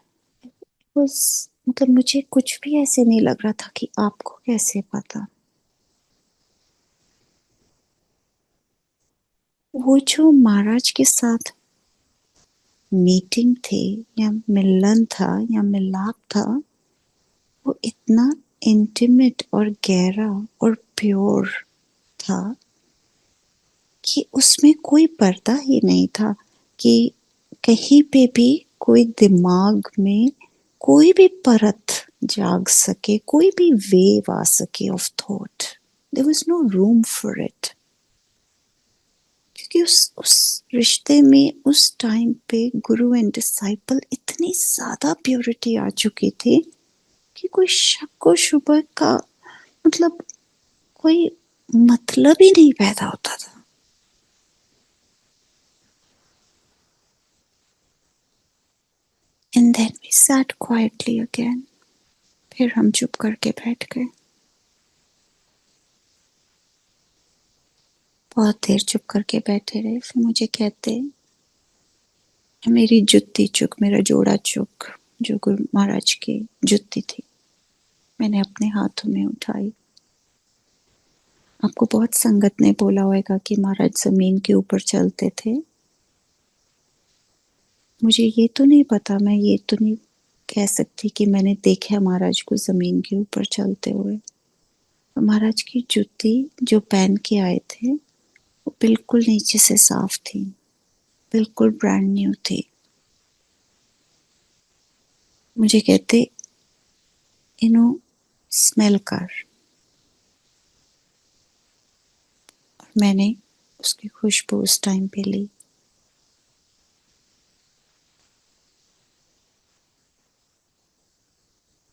वाज मतलब मुझे कुछ भी ऐसे नहीं लग रहा था कि आपको कैसे पता। वो जो महाराज के साथ मीटिंग थी या मिलन था या मिलाप था, वो इतना इंटीमेट और गहरा और प्योर था कि उसमें कोई पर्दा ही नहीं था कि कहीं पे भी कोई दिमाग में कोई भी परत जाग सके, कोई भी वेव आ सके of thought. There was no room for it, क्योंकि उस रिश्ते में उस टाइम पे गुरु एंड डिसाइपल इतनी ज्यादा प्योरिटी आ चुकी थी कि कोई शक और शुबह का मतलब कोई मतलब ही नहीं पैदा होता था। And then we sat quietly again, फिर हम चुप करके बैठ गए। बहुत देर चुप करके बैठे रहे, फिर मुझे कहते मेरी जुत्ती चुक, मेरा जोड़ा चुक, जो गुरु महाराज की जुत्ती थी मैंने अपने हाथों में उठाई। आपको बहुत संगत ने बोला होगा कि महाराज जमीन के ऊपर चलते थे। मुझे ये तो नहीं पता, मैं ये तो नहीं कह सकती कि मैंने देखा महाराज को जमीन के ऊपर चलते हुए। महाराज की जूती जो पहन के आए थे वो बिल्कुल नीचे से साफ थी, बिल्कुल ब्रांड न्यू थी। मुझे कहते इन्हों स्मेल कर, और मैंने उसकी खुशबू उस टाइम पे ली।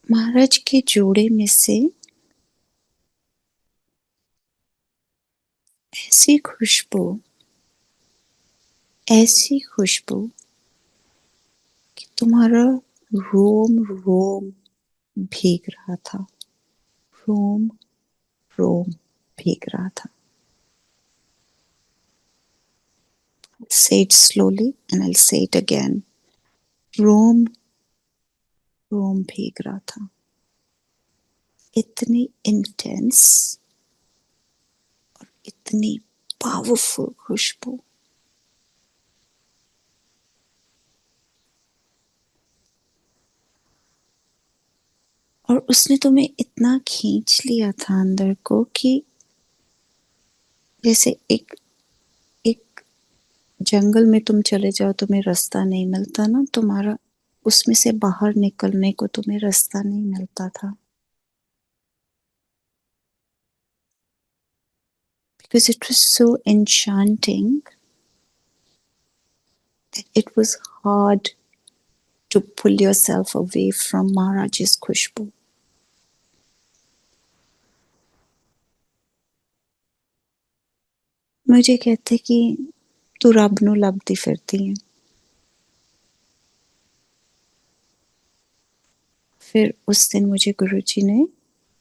महाराज के जोड़े में से ऐसी खुशबू, ऐसी खुशबू कि तुम्हारा रोम रोम भीग रहा था, रोम रोम भीग रहा था। Say it slowly and I'll say it again. रोम रोम भीग रहा था। इतनी इंटेंस और इतनी पावरफुल खुशबू। और उसने तुम्हें इतना खींच लिया था अंदर को कि जैसे एक जंगल में तुम चले जाओ, तुम्हें रास्ता नहीं मिलता ना, तुम्हारा उसमें से बाहर निकलने को तुम्हें रास्ता नहीं मिलता था, because it was so enchanting that it was hard to pull yourself away from Maharaj's खुशबू. मुझे कहते कि तू रब नू लभदी फिरदी है. फिर उस दिन मुझे गुरुजी ने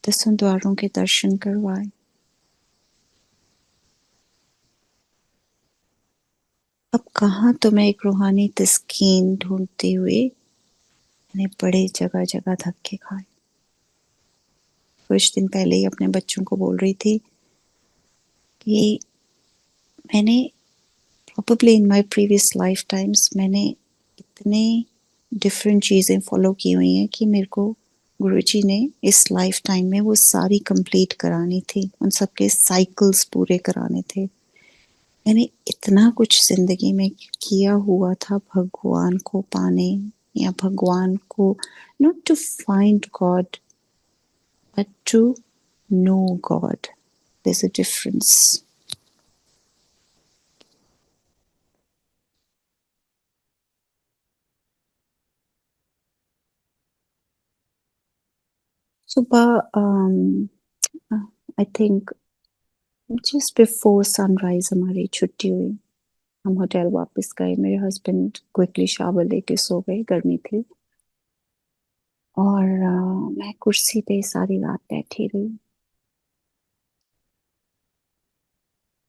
10 द्वारों के दर्शन करवाए. अब कहाँ तो मैं एक रूहानी तस्कीन ढूंढते हुए मैंने बड़े जगह जगह धक्के खाए. कुछ दिन पहले ही अपने बच्चों को बोल रही थी कि मैंने probably in my previous lifetimes मैंने इतने डिफरेंट चीज़ें फॉलो की हुई हैं कि मेरे को गुरुजी ने इस लाइफ टाइम में वो सारी कंप्लीट करानी थी, उन सब के साइकिल्स पूरे कराने थे. मैंने इतना कुछ जिंदगी में किया हुआ था भगवान को पाने, या भगवान को not to find God but to know God. There's a difference. सुबह I think just before sunrise हमारी छुट्टी हुई. हम होटल वापस गए. मेरे हस्बैंड क्विकली शावर लेके सो गए, गर्मी थी. और मैं कुर्सी पे सारी रात बैठी रही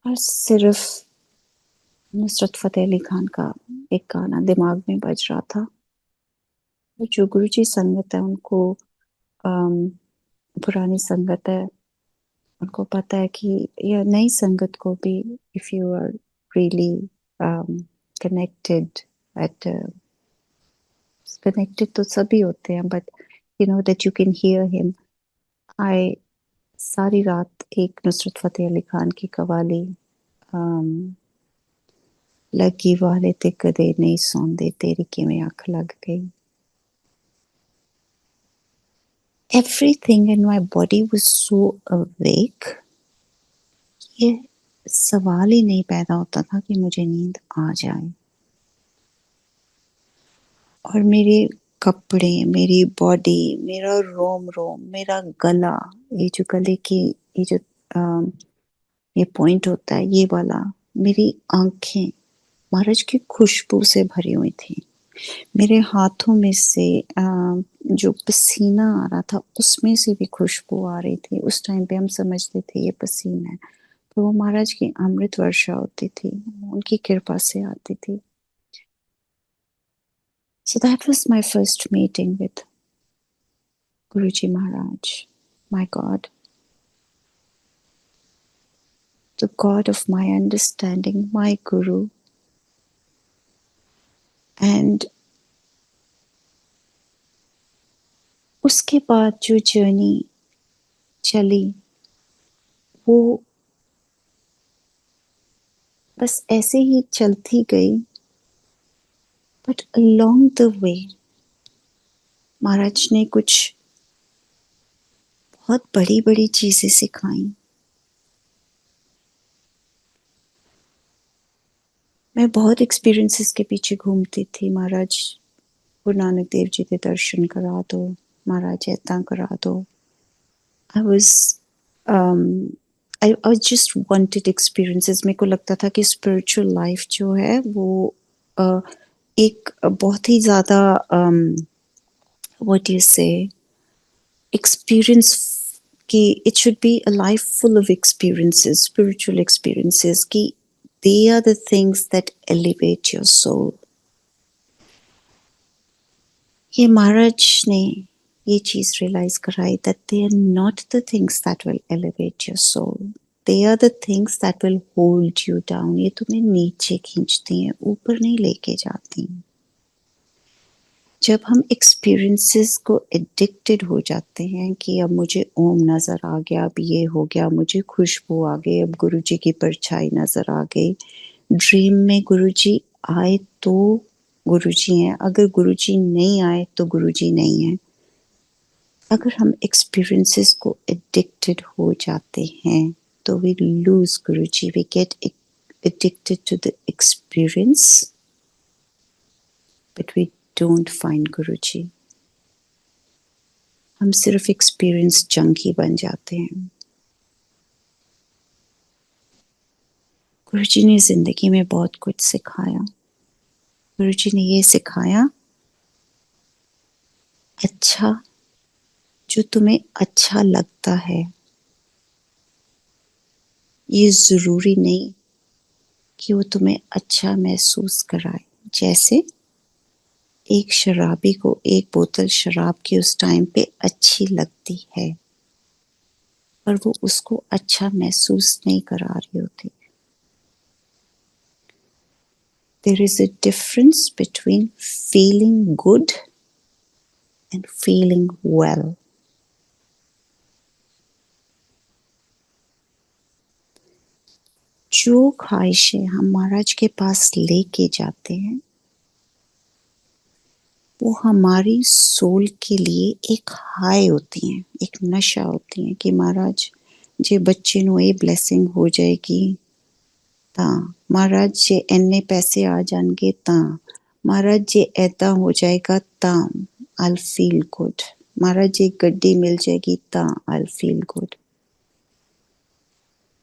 और सिर्फ नुसरत फतेह अली खान का एक गाना दिमाग में बज रहा था. जो गुरुजी संगत है उनको पुरानी संगत है, उनको पता है कि या नई संगत को भी if you are really connected at connected तो सभी होते हैं, but you know that you can hear him. I सारी रात एक नुसरत फतेह अली खान की कवाली लगी वाले ते कदे नहीं सौंदे तेरी किवें अख लग गई. Everything in my body was so awake. ये सवाल ही नहीं पैदा होता था कि मुझे नींद आ जाए. और मेरे कपड़े, मेरी बॉडी, मेरा रोम रोम, मेरा गला, ये जो गले की ये जो ये पॉइंट होता है ये वाला, मेरी आंखें महाराज की खुशबू से भरी हुई थी. मेरे हाथों में से जो पसीना आ रहा था उसमें से भी खुशबू आ रही थी. उस टाइम पे हम समझते थे ये पसीना है, तो वो महाराज की अमृत वर्षा होती थी, उनकी कृपा से आती थी. So that was my first meeting with Guruji Maharaj, my God, the God of my understanding, my Guru. And उसके बाद जो जर्नी चली वो बस ऐसे ही चलती गई. बट अलोंग द वे महाराज ने कुछ बहुत बड़ी बड़ी चीजें सिखाई. मैं बहुत एक्सपीरियंसेस के पीछे घूमती थी. महाराज गुरु नानक देव जी के दर्शन करा दो, महाराज ऐता करा दो. I was just wanted experiences. मेरे को लगता था कि स्पिरिचुअल लाइफ जो है वो एक बहुत ही ज्यादा व्हाट यू से एक्सपीरियंस कि it should be a life full of experiences, spiritual experiences, कि they are the things that elevate your soul. ये महाराज ने ये चीज रियलाइज कराई that they are not the things that will elevate your soul, they are the things that will hold you down. ये तुम्हें नीचे खींचती हैं, ऊपर नहीं लेके जाती. जब हम एक्सपीरियंसेस को एडिक्टेड हो जाते हैं कि अब मुझे ओम नज़र आ गया, अब ये हो गया, मुझे खुशबू आ गई, अब गुरुजी की परछाई नज़र आ गई, ड्रीम में गुरुजी आए तो गुरुजी हैं, अगर गुरुजी नहीं आए तो गुरुजी नहीं है। अगर हम एक्सपीरियंसेस को एडिक्टेड हो जाते हैं तो we lose Guruji, we get addicted to the experience, but we don't find Guruji. हम सिर्फ एक्सपीरियंस जंकी बन जाते हैं। गुरुजी ने जिंदगी में बहुत कुछ सिखाया। गुरुजी ने ये सिखाया, अच्छा, जो तुम्हें अच्छा लगता है ये जरूरी नहीं कि वो तुम्हें अच्छा महसूस कराए। जैसे एक शराबी को एक बोतल शराब की उस टाइम पे अच्छी लगती है, पर वो उसको अच्छा महसूस नहीं करा रही होती। There is a difference between feeling good and feeling well. जो ख्वाहिशें हम महाराज के पास लेके जाते हैं वो हमारी सोल के लिए एक हाई होती हैं, एक नशा होती हैं कि महाराज जे बच्चे नु ये ब्लेसिंग हो जाएगी तां, महाराज जे इन्ने पैसे आ जाएंगे तां, महाराज जे ऐदा हो जाएगा तां I'll feel good, महाराज जे गड्डी मिल जाएगी तां I'll feel good।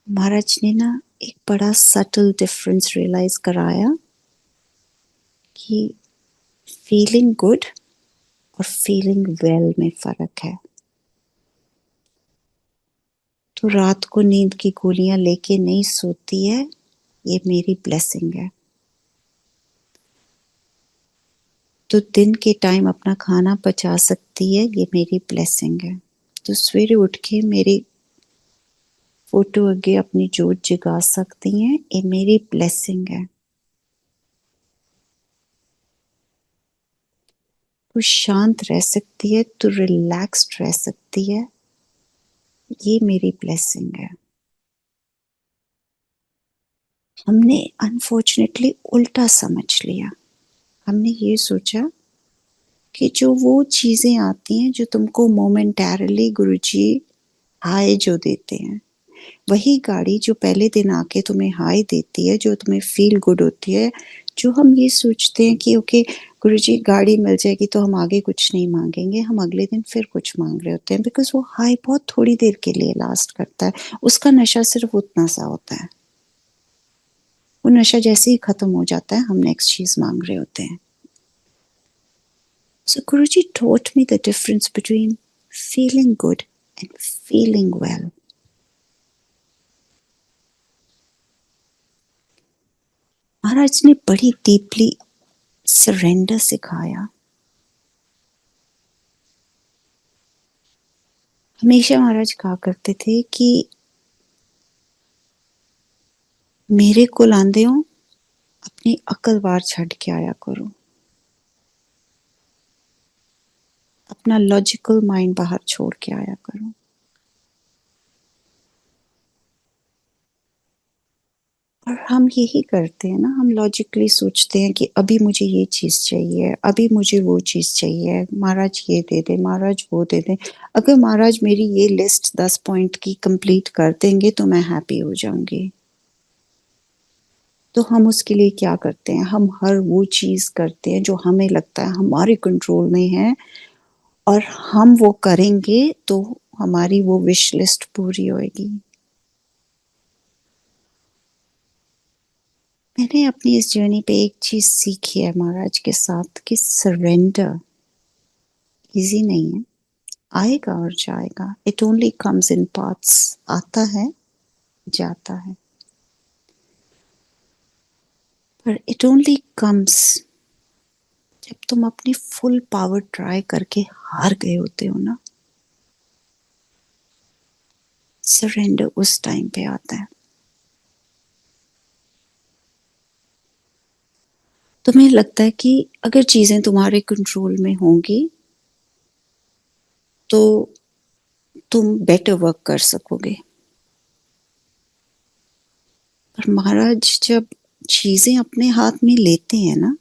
महाराज ने ना एक बड़ा सटल डिफरेंस रियलाइज कराया कि फीलिंग गुड और फीलिंग वेल में फर्क है। तो रात को नींद की गोलियां लेके नहीं सोती है, ये मेरी ब्लेसिंग है। तो दिन के टाइम अपना खाना पचा सकती है, ये मेरी ब्लेसिंग है। तो सवेरे उठ के मेरी फोटो अगे अपनी जोत जगा सकती हैं, ये मेरी ब्लेसिंग है। तो शांत रह सकती है, तो रिलैक्स्ड रह सकती है, ये मेरी ब्लेसिंग है। हमने अनफॉर्चुनेटली उल्टा समझ लिया। हमने ये सोचा कि जो वो चीजें आती हैं जो तुमको मोमेंटरली गुरुजी हाई जो देते हैं, वही गाड़ी जो पहले दिन आके तुम्हें हाई देती है, जो तुम्हें फील गुड होती है, जो हम ये सोचते हैं कि ओके गुरुजी गाड़ी मिल जाएगी तो हम आगे कुछ नहीं मांगेंगे, हम अगले दिन फिर कुछ मांग रहे होते हैं, बिकॉज वो हाई बहुत थोड़ी देर के लिए लास्ट करता है, उसका नशा सिर्फ उतना सा होता है। वो नशा जैसे ही खत्म हो जाता है हम नेक्स्ट चीज मांग रहे होते हैं। So Guruji taught me the difference between feeling good and feeling well. महाराज ने बड़ी डीपली सरेंडर सिखाया। हमेशा महाराज कहा करते थे कि मेरे को लांदे हो अपनी अकल बार छड़ के आया करो, अपना लॉजिकल माइंड बाहर छोड़ के आया करो। और हम यही करते हैं ना, हम लॉजिकली सोचते हैं कि अभी मुझे ये चीज चाहिए, अभी मुझे वो चीज चाहिए, महाराज ये दे दे, महाराज वो दे दे। अगर महाराज मेरी ये लिस्ट 10 पॉइंट की कंप्लीट कर देंगे तो मैं हैप्पी हो जाऊंगी। तो हम उसके लिए क्या करते हैं, हम हर वो चीज करते हैं जो हमें लगता है हमारे कंट्रोल में है, और हम वो करेंगे तो हमारी वो विश लिस्ट पूरी होएगी। मैंने अपनी इस जर्नी पे एक चीज सीखी है महाराज के साथ कि सरेंडर इजी नहीं है, आएगा और जाएगा। It only comes in parts, आता है जाता है, पर इट ओनली कम्स जब तुम अपनी फुल पावर ट्राई करके हार गए होते हो ना, सरेंडर उस टाइम पे आता है। तुम्हें लगता है कि अगर चीजें तुम्हारे कंट्रोल में होंगी तो तुम बेटर वर्क कर सकोगे। पर महाराज जब चीजें अपने हाथ में लेते हैं ना,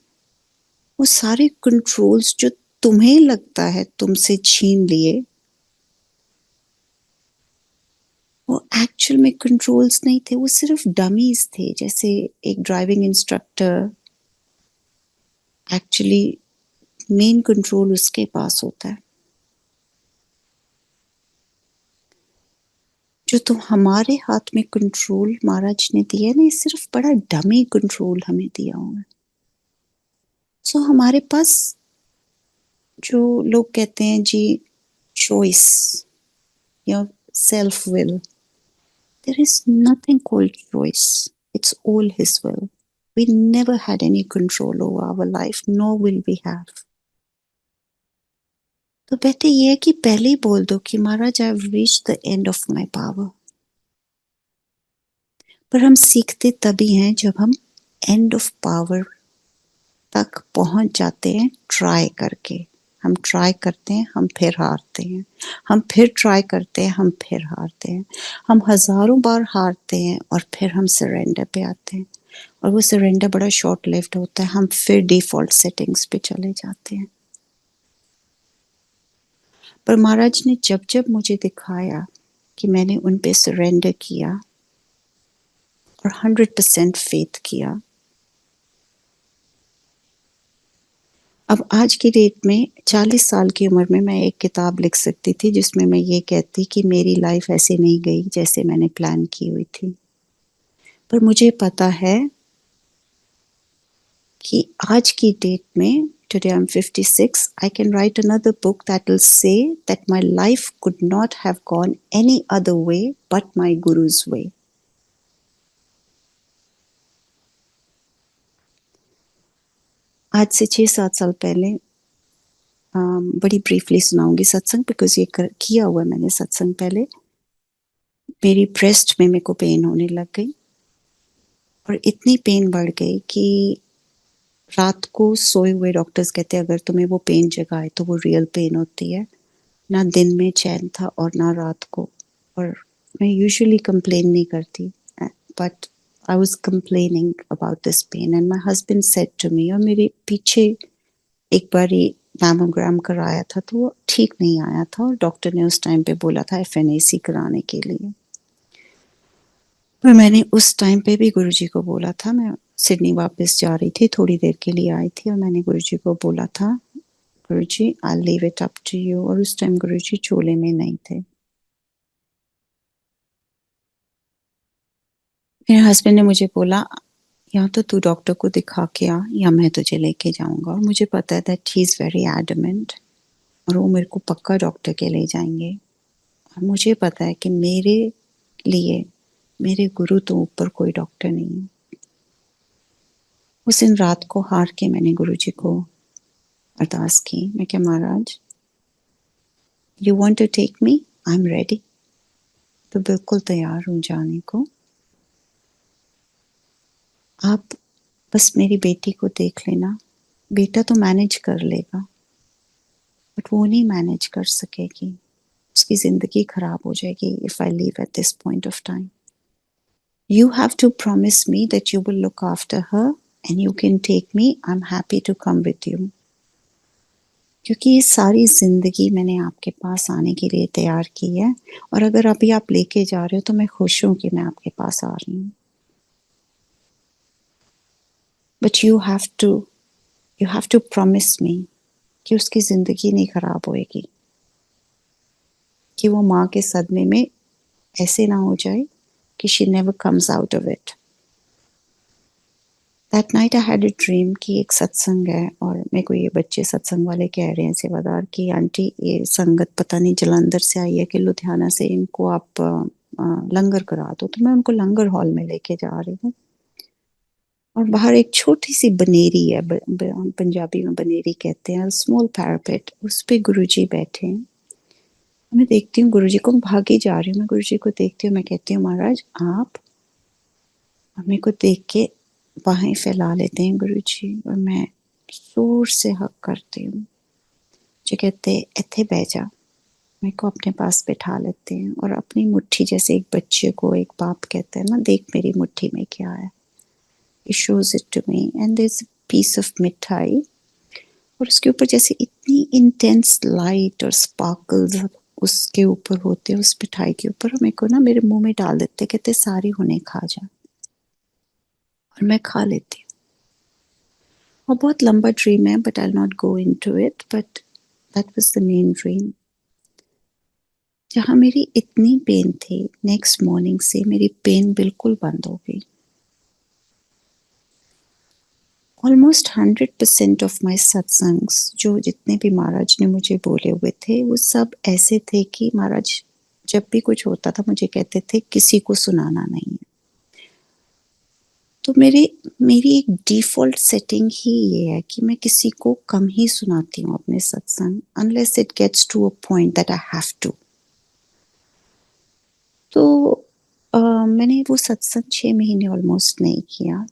वो सारे कंट्रोल्स जो तुम्हें लगता है तुमसे छीन लिए, वो एक्चुअल में कंट्रोल्स नहीं थे, वो सिर्फ डमीज थे। जैसे एक driving instructor, actually main control उसके पास होता है। जो तुम हमारे हाथ में कंट्रोल महाराज ने दिया है ना, ये सिर्फ बड़ा डमी कंट्रोल हमें दिया हुआ है। सो हमारे पास, जो लोग कहते हैं जी चॉइस या self will, there is nothing called choice. It's all his will. We never had any control over our life, nor will we have. तो बेहतर ये है कि पहले ही बोल दो कि Maharaj I have reached the end of my power. पर हम सीखते तभी हैं जब हम एंड ऑफ पावर तक पहुंच जाते हैं ट्राई करके। हम ट्राई करते हैं, हम फिर हारते हैं, हम फिर ट्राई करते हैं, हम फिर हारते हैं, हम हजारों बार हारते हैं और फिर हम सरेंडर पे आते हैं। और वो सरेंडर बड़ा शॉर्ट लिव्ड होता है, हम फिर डिफॉल्ट सेटिंग्स पे चले जाते हैं। पर महाराज ने जब जब मुझे दिखाया कि मैंने उन पे सरेंडर किया और 100% फेथ किया, अब आज की डेट में 40 साल की उम्र में मैं एक किताब लिख सकती थी जिसमें मैं ये कहती कि मेरी लाइफ ऐसे नहीं गई जैसे मैंने प्लान की हुई थी। पर मुझे पता है कि आज की डेट में, today I'm 56, I can write another book that will say that my life could not have gone any other way but my guru's way. आज से 6-7 साल पहले, बड़ी ब्रीफली सुनाऊंगी सत्संग, बिकॉज ये किया हुआ मैंने सत्संग पहले। मेरी ब्रेस्ट में मेरे को पेन होने लग गई और इतनी पेन बढ़ गई कि रात को सोए हुए डॉक्टर्स कहते हैं अगर तुम्हें वो पेन जगाए तो वो रियल पेन होती है। ना दिन में चैन था और ना रात को। और मैं यूजुअली कंप्लेन नहीं करती, but I was complaining about this pain and my husband said to me, और मेरे पीछे एक बारी मैमोग्राम कराया था तो वो ठीक नहीं आया था और डॉक्टर ने उस टाइम पे बोला था एफएनएसी कराने के लिए। पर मैंने उस टाइम पे भी गुरुजी को बोला था, मैं सिडनी वापस जा रही थी, थोड़ी देर के लिए आई थी, और मैंने गुरुजी को बोला था Guruji I leave it up to you. और उस टाइम गुरुजी चोले में नहीं थे। मेरे हस्बैंड ने मुझे बोला या तो तू डॉक्टर को दिखा के आ या मैं तुझे लेके जाऊंगा। और मुझे पता है that he is very adamant और वो मेरे को पक्का डॉक्टर के ले जाएंगे। और मुझे पता है कि मेरे लिए मेरे गुरु तो ऊपर कोई डॉक्टर नहीं है। उस दिन रात को हार के मैंने गुरुजी को अरदास की। मैं क्या Maharaj, you want to take me, I am ready. तो बिल्कुल तैयार हूँ जाने को। आप बस मेरी बेटी को देख लेना। बेटा तो मैनेज कर लेगा बट वो नहीं मैनेज कर सकेगी। उसकी जिंदगी खराब हो जाएगी if I leave at this point of time. You have to promise me that you will look after her and you can take me, I am happy to come with you. क्योंकि ये सारी जिंदगी मैंने आपके पास आने के लिए तैयार की है और अगर अभी आप लेके जा रहे हो तो मैं खुश हूं कि मैं आपके पास आ रही हूँ। But you have to promise me कि उसकी जिंदगी नहीं खराब होएगी, कि वो माँ के सदमे में ऐसे ना हो जाए कि she never comes out of it. That night I had a dream कि एक सत्संग है और मेरे को ये बच्चे सत्संग वाले कह रहे हैं सेवादार कि आंटी ये संगत पता नहीं जलंधर से आई है कि लुधियाना से, इनको आप लंगर करा दो। तो मैं उनको लंगर हॉल में लेके जा रही हूँ और बाहर एक छोटी सी बनेरी है, पंजाबी में बनेरी कहते हैं, स्मॉल पैरापेट, उस पे गुरुजी बैठे हैं। मैं देखती हूँ गुरुजी को, भागी जा रही हूँ, मैं गुरुजी को देखती हूँ, मैं कहती हूँ महाराज आप। और मेरे को देख के बाहें फैला लेते हैं गुरुजी और मैं जोर से हक करती हूँ। जो कहते इत्थे बह जा, मेरे को अपने पास बैठा लेते हैं और अपनी मुट्ठी, जैसे एक बच्चे को एक बाप कहता है ना, देख मेरी मुट्ठी में क्या है। He shows it to me and there's a piece of मिठाई और उसके ऊपर जैसे इतनी इंटेंस लाइट और स्पार्कल्स उसके ऊपर होते हैं उस मिठाई के ऊपर और मेरे को ना मेरे मुंह में डाल देते कहते सारी होने खा जा और मैं खा लेती हूँ और बहुत लंबा ड्रीम है but I not go into it but that was the main dream जहाँ मेरी इतनी पेन थी नेक्स्ट मॉर्निंग से मेरी पेन बिल्कुल बंद हो गई ऑलमोस्ट 100% ऑफ माई सत्संग्स जो जितने भी महाराज ने मुझे बोले हुए थे वो सब ऐसे थे कि महाराज जब भी कुछ होता था मुझे कहते थे किसी को सुनाना नहीं है तो मेरी एक डिफॉल्ट सेटिंग ही ये है कि मैं किसी को कम ही सुनाती हूँ अपने सत्संग unless it gets to a point that I have to तो मैंने वो सत्संग 6 महीने ऑलमोस्ट नहीं किया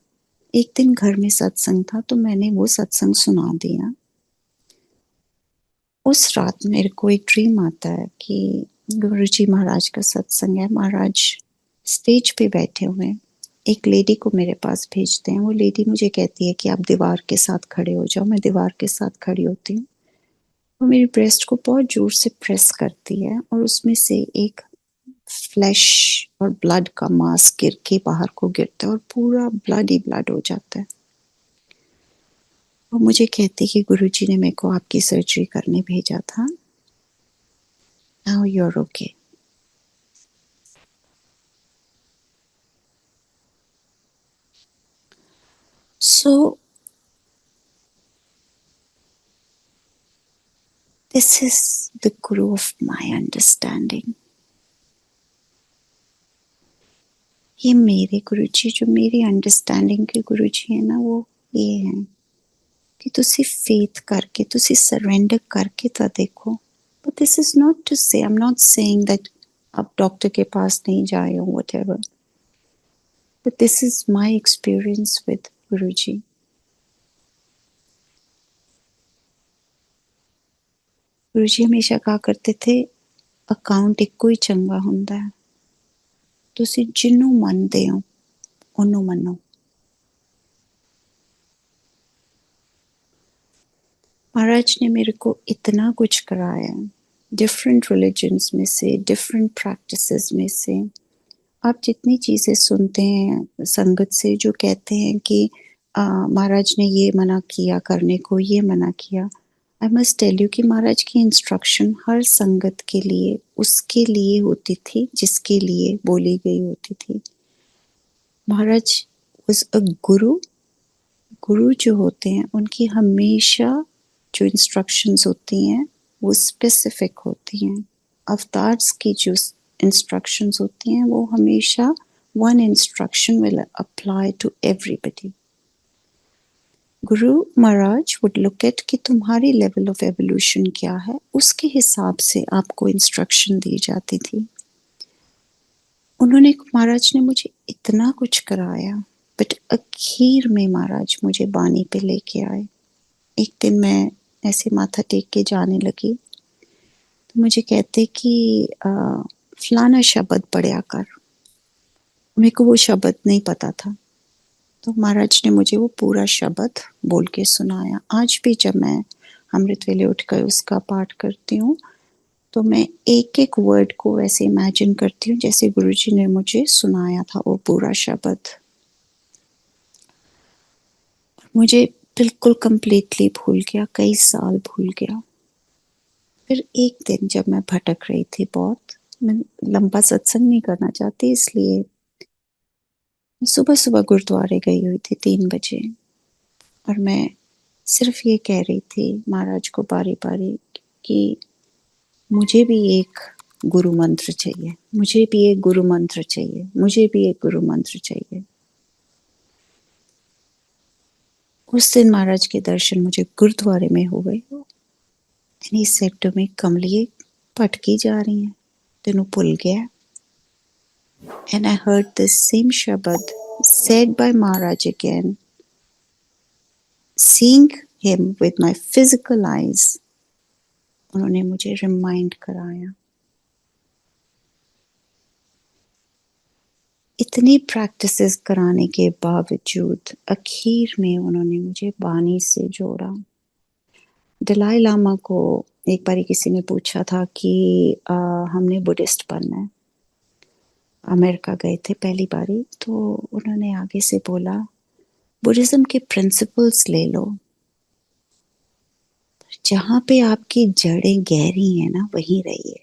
एक दिन घर में सत्संग था तो मैंने वो सत्संग सुना दिया उस रात मेरे को एक ड्रीम आता है कि गुरुजी महाराज का सत्संग है महाराज स्टेज पे बैठे हुए हैं एक लेडी को मेरे पास भेजते हैं वो लेडी मुझे कहती है कि आप दीवार के साथ खड़े हो जाओ मैं दीवार के साथ खड़ी होती हूँ वो मेरी ब्रेस्ट को बहुत जोर से प्रेस करती है और उसमें से एक फ्लैश और ब्लड का मास गिर के बाहर को गिरता है और पूरा ब्लड ही ब्लड हो जाता है वो मुझे कहती कि गुरुजी ने मेरे को आपकी सर्जरी करने भेजा था now you are okay so this is the guru of my understanding ये मेरे गुरुजी जो मेरी अंडरस्टैंडिंग के गुरुजी है ना वो ये हैं कि तुसी फेथ करके तुसी सरेंडर करके तो देखो but this is not to say I am not saying that आप डॉक्टर के पास नहीं जाए हो whatever but this is my experience with Guruji Guruji हमेशा कहा करते थे अकाउंट इक्को ही चंगा हुंदा है तुसी जिन्नू मनदे हो ओनू मनो महाराज ने मेरे को इतना कुछ कराया डिफरेंट रिलीजन्स में से डिफरेंट प्रैक्टिसेस में से आप जितनी चीज़ें सुनते हैं संगत से जो कहते हैं कि महाराज ने ये मना किया करने को ये मना किया आई मस्ट टेल यू कि महाराज की इंस्ट्रक्शन हर संगत के लिए उसके लिए होती थी जिसके लिए बोली गई होती थी महाराज वाज अ गुरु गुरु जो होते हैं उनकी हमेशा जो इंस्ट्रक्शंस होती हैं वो स्पेसिफिक होती हैं अवतार्स की जो इंस्ट्रक्शंस होती हैं वो हमेशा one instruction will apply to everybody. Guru Maharaj would look at कि तुम्हारी लेवल ऑफ एवोल्यूशन क्या है उसके हिसाब से आपको इंस्ट्रक्शन दी जाती थी उन्होंने महाराज ने मुझे इतना कुछ कराया बट आखिर में महाराज मुझे बानी पे लेके आए एक दिन मैं ऐसे माथा टेक के जाने लगी तो मुझे कहते कि फलाना शब्द पढ़या कर मेरे को वो शब्द नहीं पता था तो महाराज ने मुझे वो पूरा शब्द बोल के सुनाया आज भी जब मैं अमृत वेले उठकर उसका पाठ करती हूँ तो मैं एक एक वर्ड को वैसे इमेजिन करती हूँ जैसे गुरुजी ने मुझे सुनाया था वो पूरा शब्द मुझे बिल्कुल कंप्लीटली भूल गया कई साल भूल गया फिर एक दिन जब मैं भटक रही थी बहुत मैं लंबा सत्संग नहीं करना चाहती इसलिए सुबह सुबह गुरुद्वारे गई हुई थी 3 बजे और मैं सिर्फ ये कह रही थी महाराज को बारी बारी कि मुझे भी एक गुरु मंत्र चाहिए मुझे भी एक गुरु मंत्र चाहिए मुझे भी एक गुरु मंत्र चाहिए उस दिन महाराज के दर्शन मुझे गुरुद्वारे में हो गए And he said to me, कमलिए भटकी जा रही है तेनू भूल गया And I heard this same shabad said by Maharaj again seeing him with my physical eyes उन्होंने मुझे रिमाइंड कराया इतनी प्रैक्टिसेस कराने के बावजूद आखिर में उन्होंने मुझे बानी से जोड़ा। दलाई लामा को एक बारी किसी ने पूछा था कि हमने बुद्धिस्ट बनना है। अमेरिका गए थे पहली बारी, तो उन्होंने आगे से बोला, बुद्धिज्म के प्रिंसिपल्स ले लो, जहाँ पे आपकी जड़ें गहरी हैं ना, वहीं रहिए।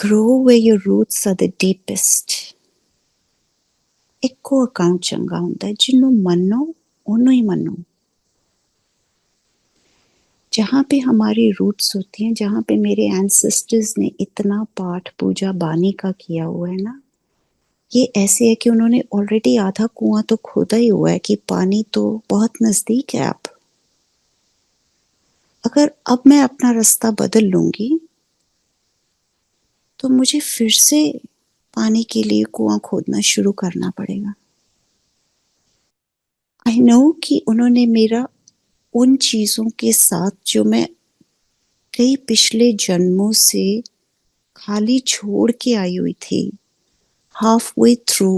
Grow where your roots are the deepest। ਇੱਕੋ ਅਕਾਊਂਟ ਚੰਗਾ ਹੁੰਦਾ ਹੈ, ਜਿਹਨੂੰ ਮੰਨੋ ਉਹਨੂੰ ਹੀ ਮੰਨੋ। जहाँ पे हमारी रूट्स होती हैं, जहाँ पे मेरे एंसेस्टर्स ने इतना पाठ पूजा बानी का किया हुआ है ना, ये ऐसे है कि उन्होंने ऑलरेडी आधा कुआं तो खोदा ही हुआ है कि पानी तो बहुत नजदीक है। आप अगर अब मैं अपना रास्ता बदल लूंगी तो मुझे फिर से पानी के लिए कुआं खोदना शुरू करना पड़ेगा। आई नो कि उन्होंने मेरा उन चीजों के साथ जो मैं कई पिछले जन्मों से खाली छोड़ के आई हुई थी, half way through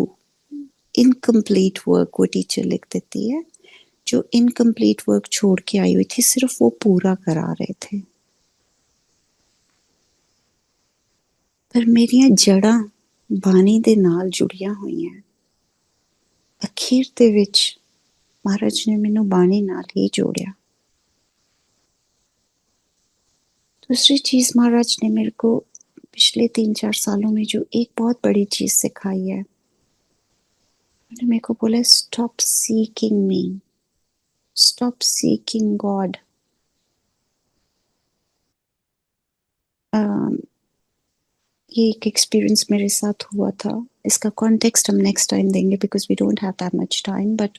incomplete work वो टीचर लिख देती है, जो इनकम्प्लीट वर्क छोड़ के आई हुई थी, सिर्फ वो पूरा करा रहे थे। पर मेरियां जड़ां बानी दे नाल जुड़ियां होईयां। अखीर दे विच महाराज ने मैनू बानी नाल ही जोड़िया। दूसरी चीज महाराज ने मेरे को पिछले 3-4 सालों में जो एक बहुत बड़ी चीज सिखाई है, उन्होंने मेरे को बोला, स्टॉप सीकिंग मी, स्टॉप सीकिंग गॉड। ये एक एक्सपीरियंस मेरे साथ हुआ था। इसका कॉन्टेक्स्ट हम नेक्स्ट टाइम देंगे because we don't have that much time. But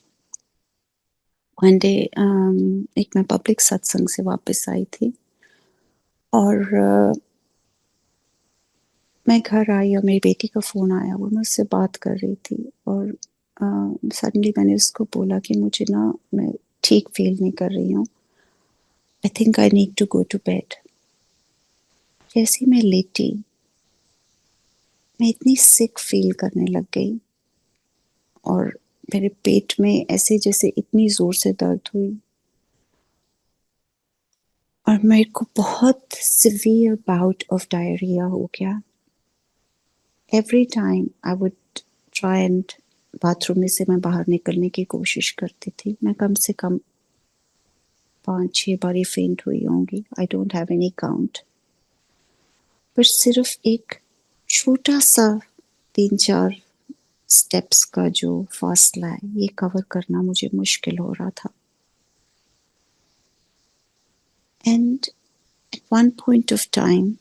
one day एक मैं पब्लिक सत्संग से वापस आई थी और मैं घर आई और मेरी बेटी का फ़ोन आया, वो मुझसे बात कर रही थी और सडनली मैंने उसको बोला कि मुझे ना, मैं ठीक फील नहीं कर रही हूँ, I think I need to go to bed. जैसे मैं लेटी, मैं इतनी सिक फील करने लग गई और मेरे पेट में ऐसे जैसे इतनी ज़ोर से दर्द हुई और मेरे को बहुत सिवियर बाउट ऑफ डायरिया हो गया। Every time I would try and bathroom में से मैं बाहर निकलने की कोशिश करती थी, मैं कम से कम 5-6 बारी फेंट हुई होंगी। I don't have any count. पर सिर्फ एक छोटा सा 3-4 स्टेप्स का जो फासला है, ये कवर करना मुझे मुश्किल हो रहा था। And at one point of time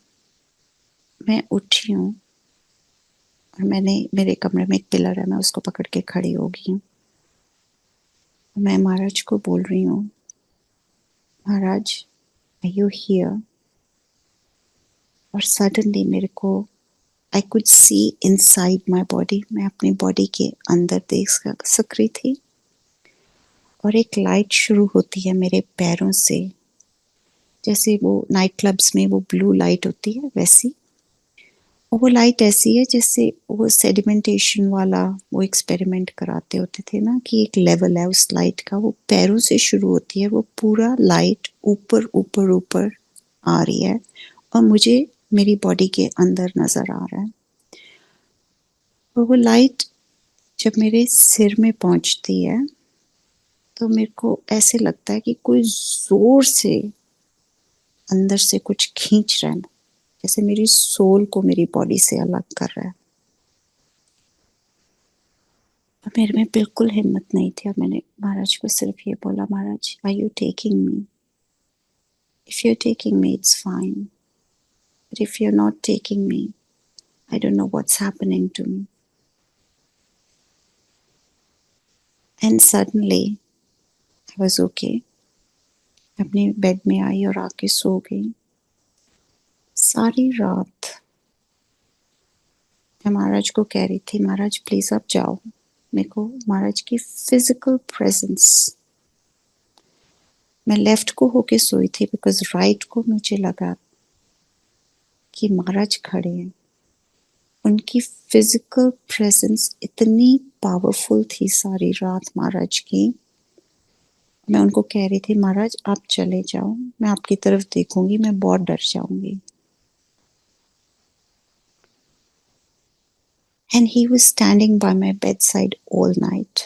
मैं उठी हूँ और मैंने, मेरे कमरे में एक पिलर है, मैं उसको पकड़ के खड़ी हो गई हूँ। मैं महाराज को बोल रही हूँ, महाराज आर यू हियर? और सडनली मेरे को I could see inside my body, मैं अपनी बॉडी के अंदर देख सक रही थी और एक लाइट शुरू होती है मेरे पैरों से, जैसे वो नाइट क्लब्स में वो ब्लू लाइट होती है वैसी। और वो लाइट ऐसी है जैसे वो सेडिमेंटेशन वाला वो एक्सपेरिमेंट कराते होते थे ना, कि एक लेवल है उस लाइट का, वो पैरों से शुरू होती है, वो पूरा लाइट ऊपर ऊपर ऊपर आ रही है और मुझे मेरी बॉडी के अंदर नजर आ रहा है। और वो लाइट जब मेरे सिर में पहुंचती है तो मेरे को ऐसे लगता है कि कोई जोर से अंदर से कुछ खींच रहा है, जैसे मेरी सोल को मेरी बॉडी से अलग कर रहा है। और मेरे में बिल्कुल हिम्मत नहीं थी और मैंने महाराज को सिर्फ ये बोला, Maharaj are you taking me? If you are taking me it's fine, but if you are not taking me I don't know what's happening to me. And suddenly I was okay, अपने बेड में आई और आके सो गई। सारी रात मैं महाराज को कह रही थी, महाराज प्लीज आप जाओ, मेरे को महाराज की फिजिकल प्रेजेंस। मैं लेफ्ट को होके सोई थी बिकॉज राइट को मुझे लगा कि महाराज खड़े हैं। उनकी फिजिकल प्रेजेंस इतनी पावरफुल थी सारी रात महाराज की। मैं उनको कह रही थी महाराज आप चले जाओ, मैं आपकी तरफ देखूंगी, मैं बहुत डर जाऊंगी। And he was standing by my bedside all night.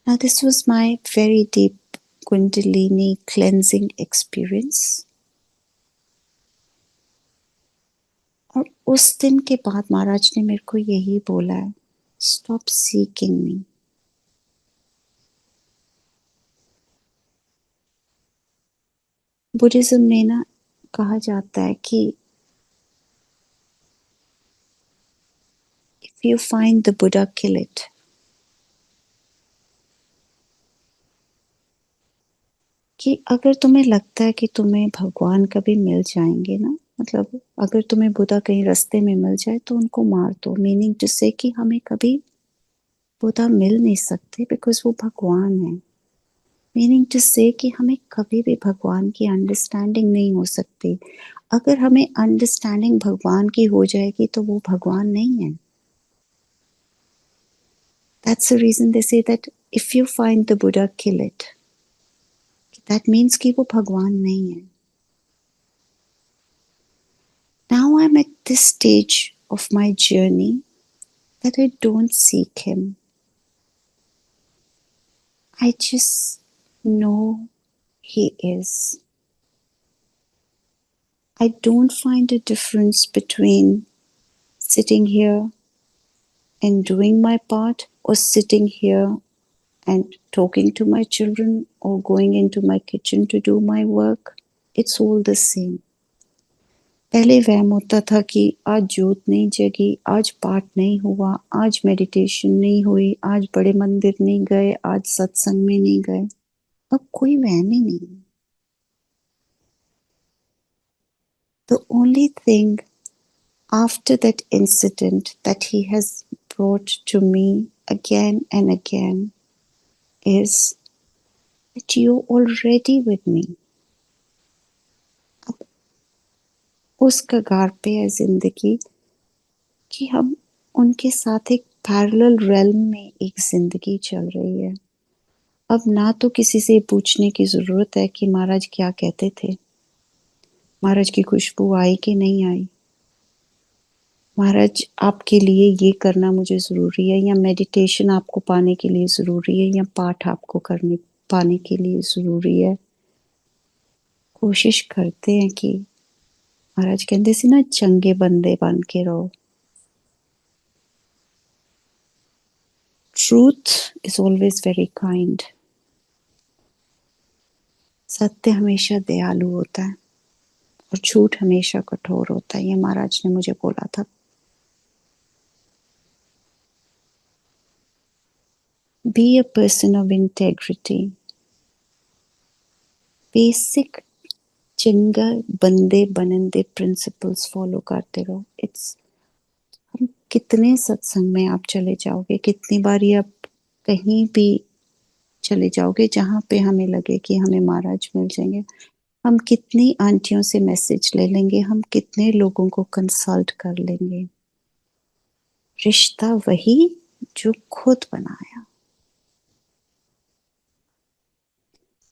Now this was my very deep Kundalini cleansing experience. और उस दिन के बाद महाराज ने मेरे को यही बोला है, स्टॉप सीकिंग मी। बुद्धिज्म में ना कहा जाता है कि if you find the Buddha, kill it. कि अगर तुम्हें लगता है कि तुम्हें भगवान कभी मिल जाएंगे ना, मतलब अगर तुम्हें बुद्धा कहीं रास्ते में मिल जाए तो उनको मार दो। मीनिंग टू से कि हमें कभी बुद्धा मिल नहीं सकते बिकॉज वो भगवान है। मीनिंग टू से कि हमें कभी भी भगवान की अंडरस्टैंडिंग नहीं हो सकती। अगर हमें अंडरस्टैंडिंग भगवान की हो जाएगी तो वो भगवान नहीं है। That's the reason they say that if you find the Buddha, kill it. That means कि वो भगवान नहीं है। Now I'm at this stage of my journey that I don't seek him. I just know he is. I don't find a difference between sitting here and doing my part or sitting here and talking to my children or going into my kitchen to do my work. It's all the same. पहले वहम होता था कि आज जोत नहीं जगी, आज पाठ नहीं हुआ, आज मेडिटेशन नहीं हुई, आज बड़े मंदिर नहीं गए, आज सत्संग में नहीं गए। अब कोई वहम ही नहीं। The only thing after that incident that he has brought to me again and again is that you're already with me. अब उस कगार पे है जिंदगी कि हम उनके साथ एक पैरेलल रेल्म में एक जिंदगी चल रही है। अब ना तो किसी से पूछने की जरूरत है कि महाराज क्या कहते थे, महाराज की खुशबू आई कि नहीं आई, महाराज आपके लिए ये करना मुझे जरूरी है, या मेडिटेशन आपको पाने के लिए जरूरी है, या पाठ आपको करने पाने के लिए जरूरी है। कोशिश करते हैं कि महाराज कहते थे ना, चंगे बंदे बन के रहो। Truth is always very kind. सत्य हमेशा दयालु होता है और झूठ हमेशा कठोर होता है। ये महाराज ने मुझे बोला था। Be a person of integrity. Basic चंगा बंदे बनने प्रिंसिपल्स फॉलो करते रहो। इट्स हम कितने सत्संग में आप चले जाओगे, कितनी बारी आप कहीं भी चले जाओगे जहाँ पे हमें लगे कि हमें महाराज मिल जाएंगे, हम कितनी आंटियों से मैसेज ले लेंगे, हम कितने लोगों को कंसल्ट कर लेंगे। रिश्ता वही जो खुद बनाया।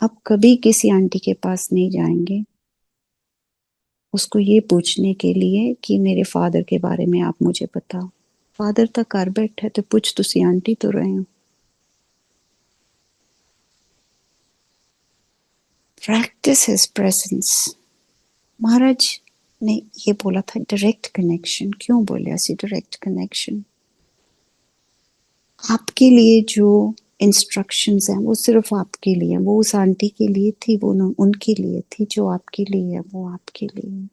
अब कभी किसी आंटी के पास नहीं जाएंगे उसको ये पूछने के लिए कि मेरे फादर के बारे में आप मुझे बताओ। फादर तो घर बैठे तो पूछ तुसी आंटी तो रहे हो। Practice his presence. महाराज ने ये बोला था डायरेक्ट कनेक्शन। क्यों बोले ऐसी डायरेक्ट कनेक्शन? आपके लिए जो इंस्ट्रक्शंस हैं वो सिर्फ आपके लिए, वो उस आंटी के लिए थी, वो उनके लिए थी। जो आपके लिए है वो आपके लिए।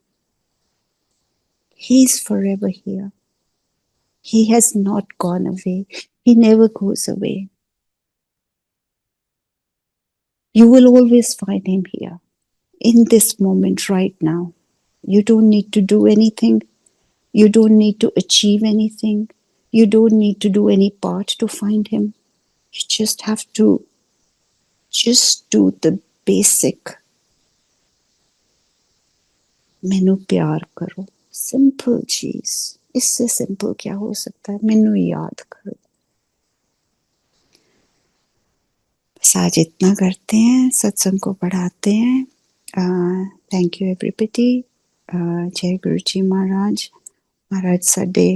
He is forever here. He has not gone away. He never goes away. You will always find him here in this moment right now. You don't need to do anything. You don't need to achieve anything. You don't need to do any part to find him. You just have to just do the basic मैनू प्यार करो। सिंपल चीज, इससे सिंपल क्या हो सकता है? मैनू याद करो। बस आज इतना करते हैं, सत्संग को बढ़ाते हैं। Thank you everybody. जय गुरु जी महाराज। महाराज साडे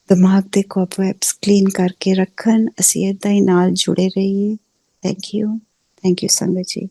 दिमाग ਦੇ ਕੋਪਵੇਪਸ ਕਲੀਨ ਕਰਕੇ ਰੱਖਣ, ਅਸੀਂ ਇਦਾਂ ਹੀ ਨਾਲ ਜੁੜੇ ਰਹੀਏ। ਥੈਂਕ ਯੂ ਸੰਗਤ ਜੀ।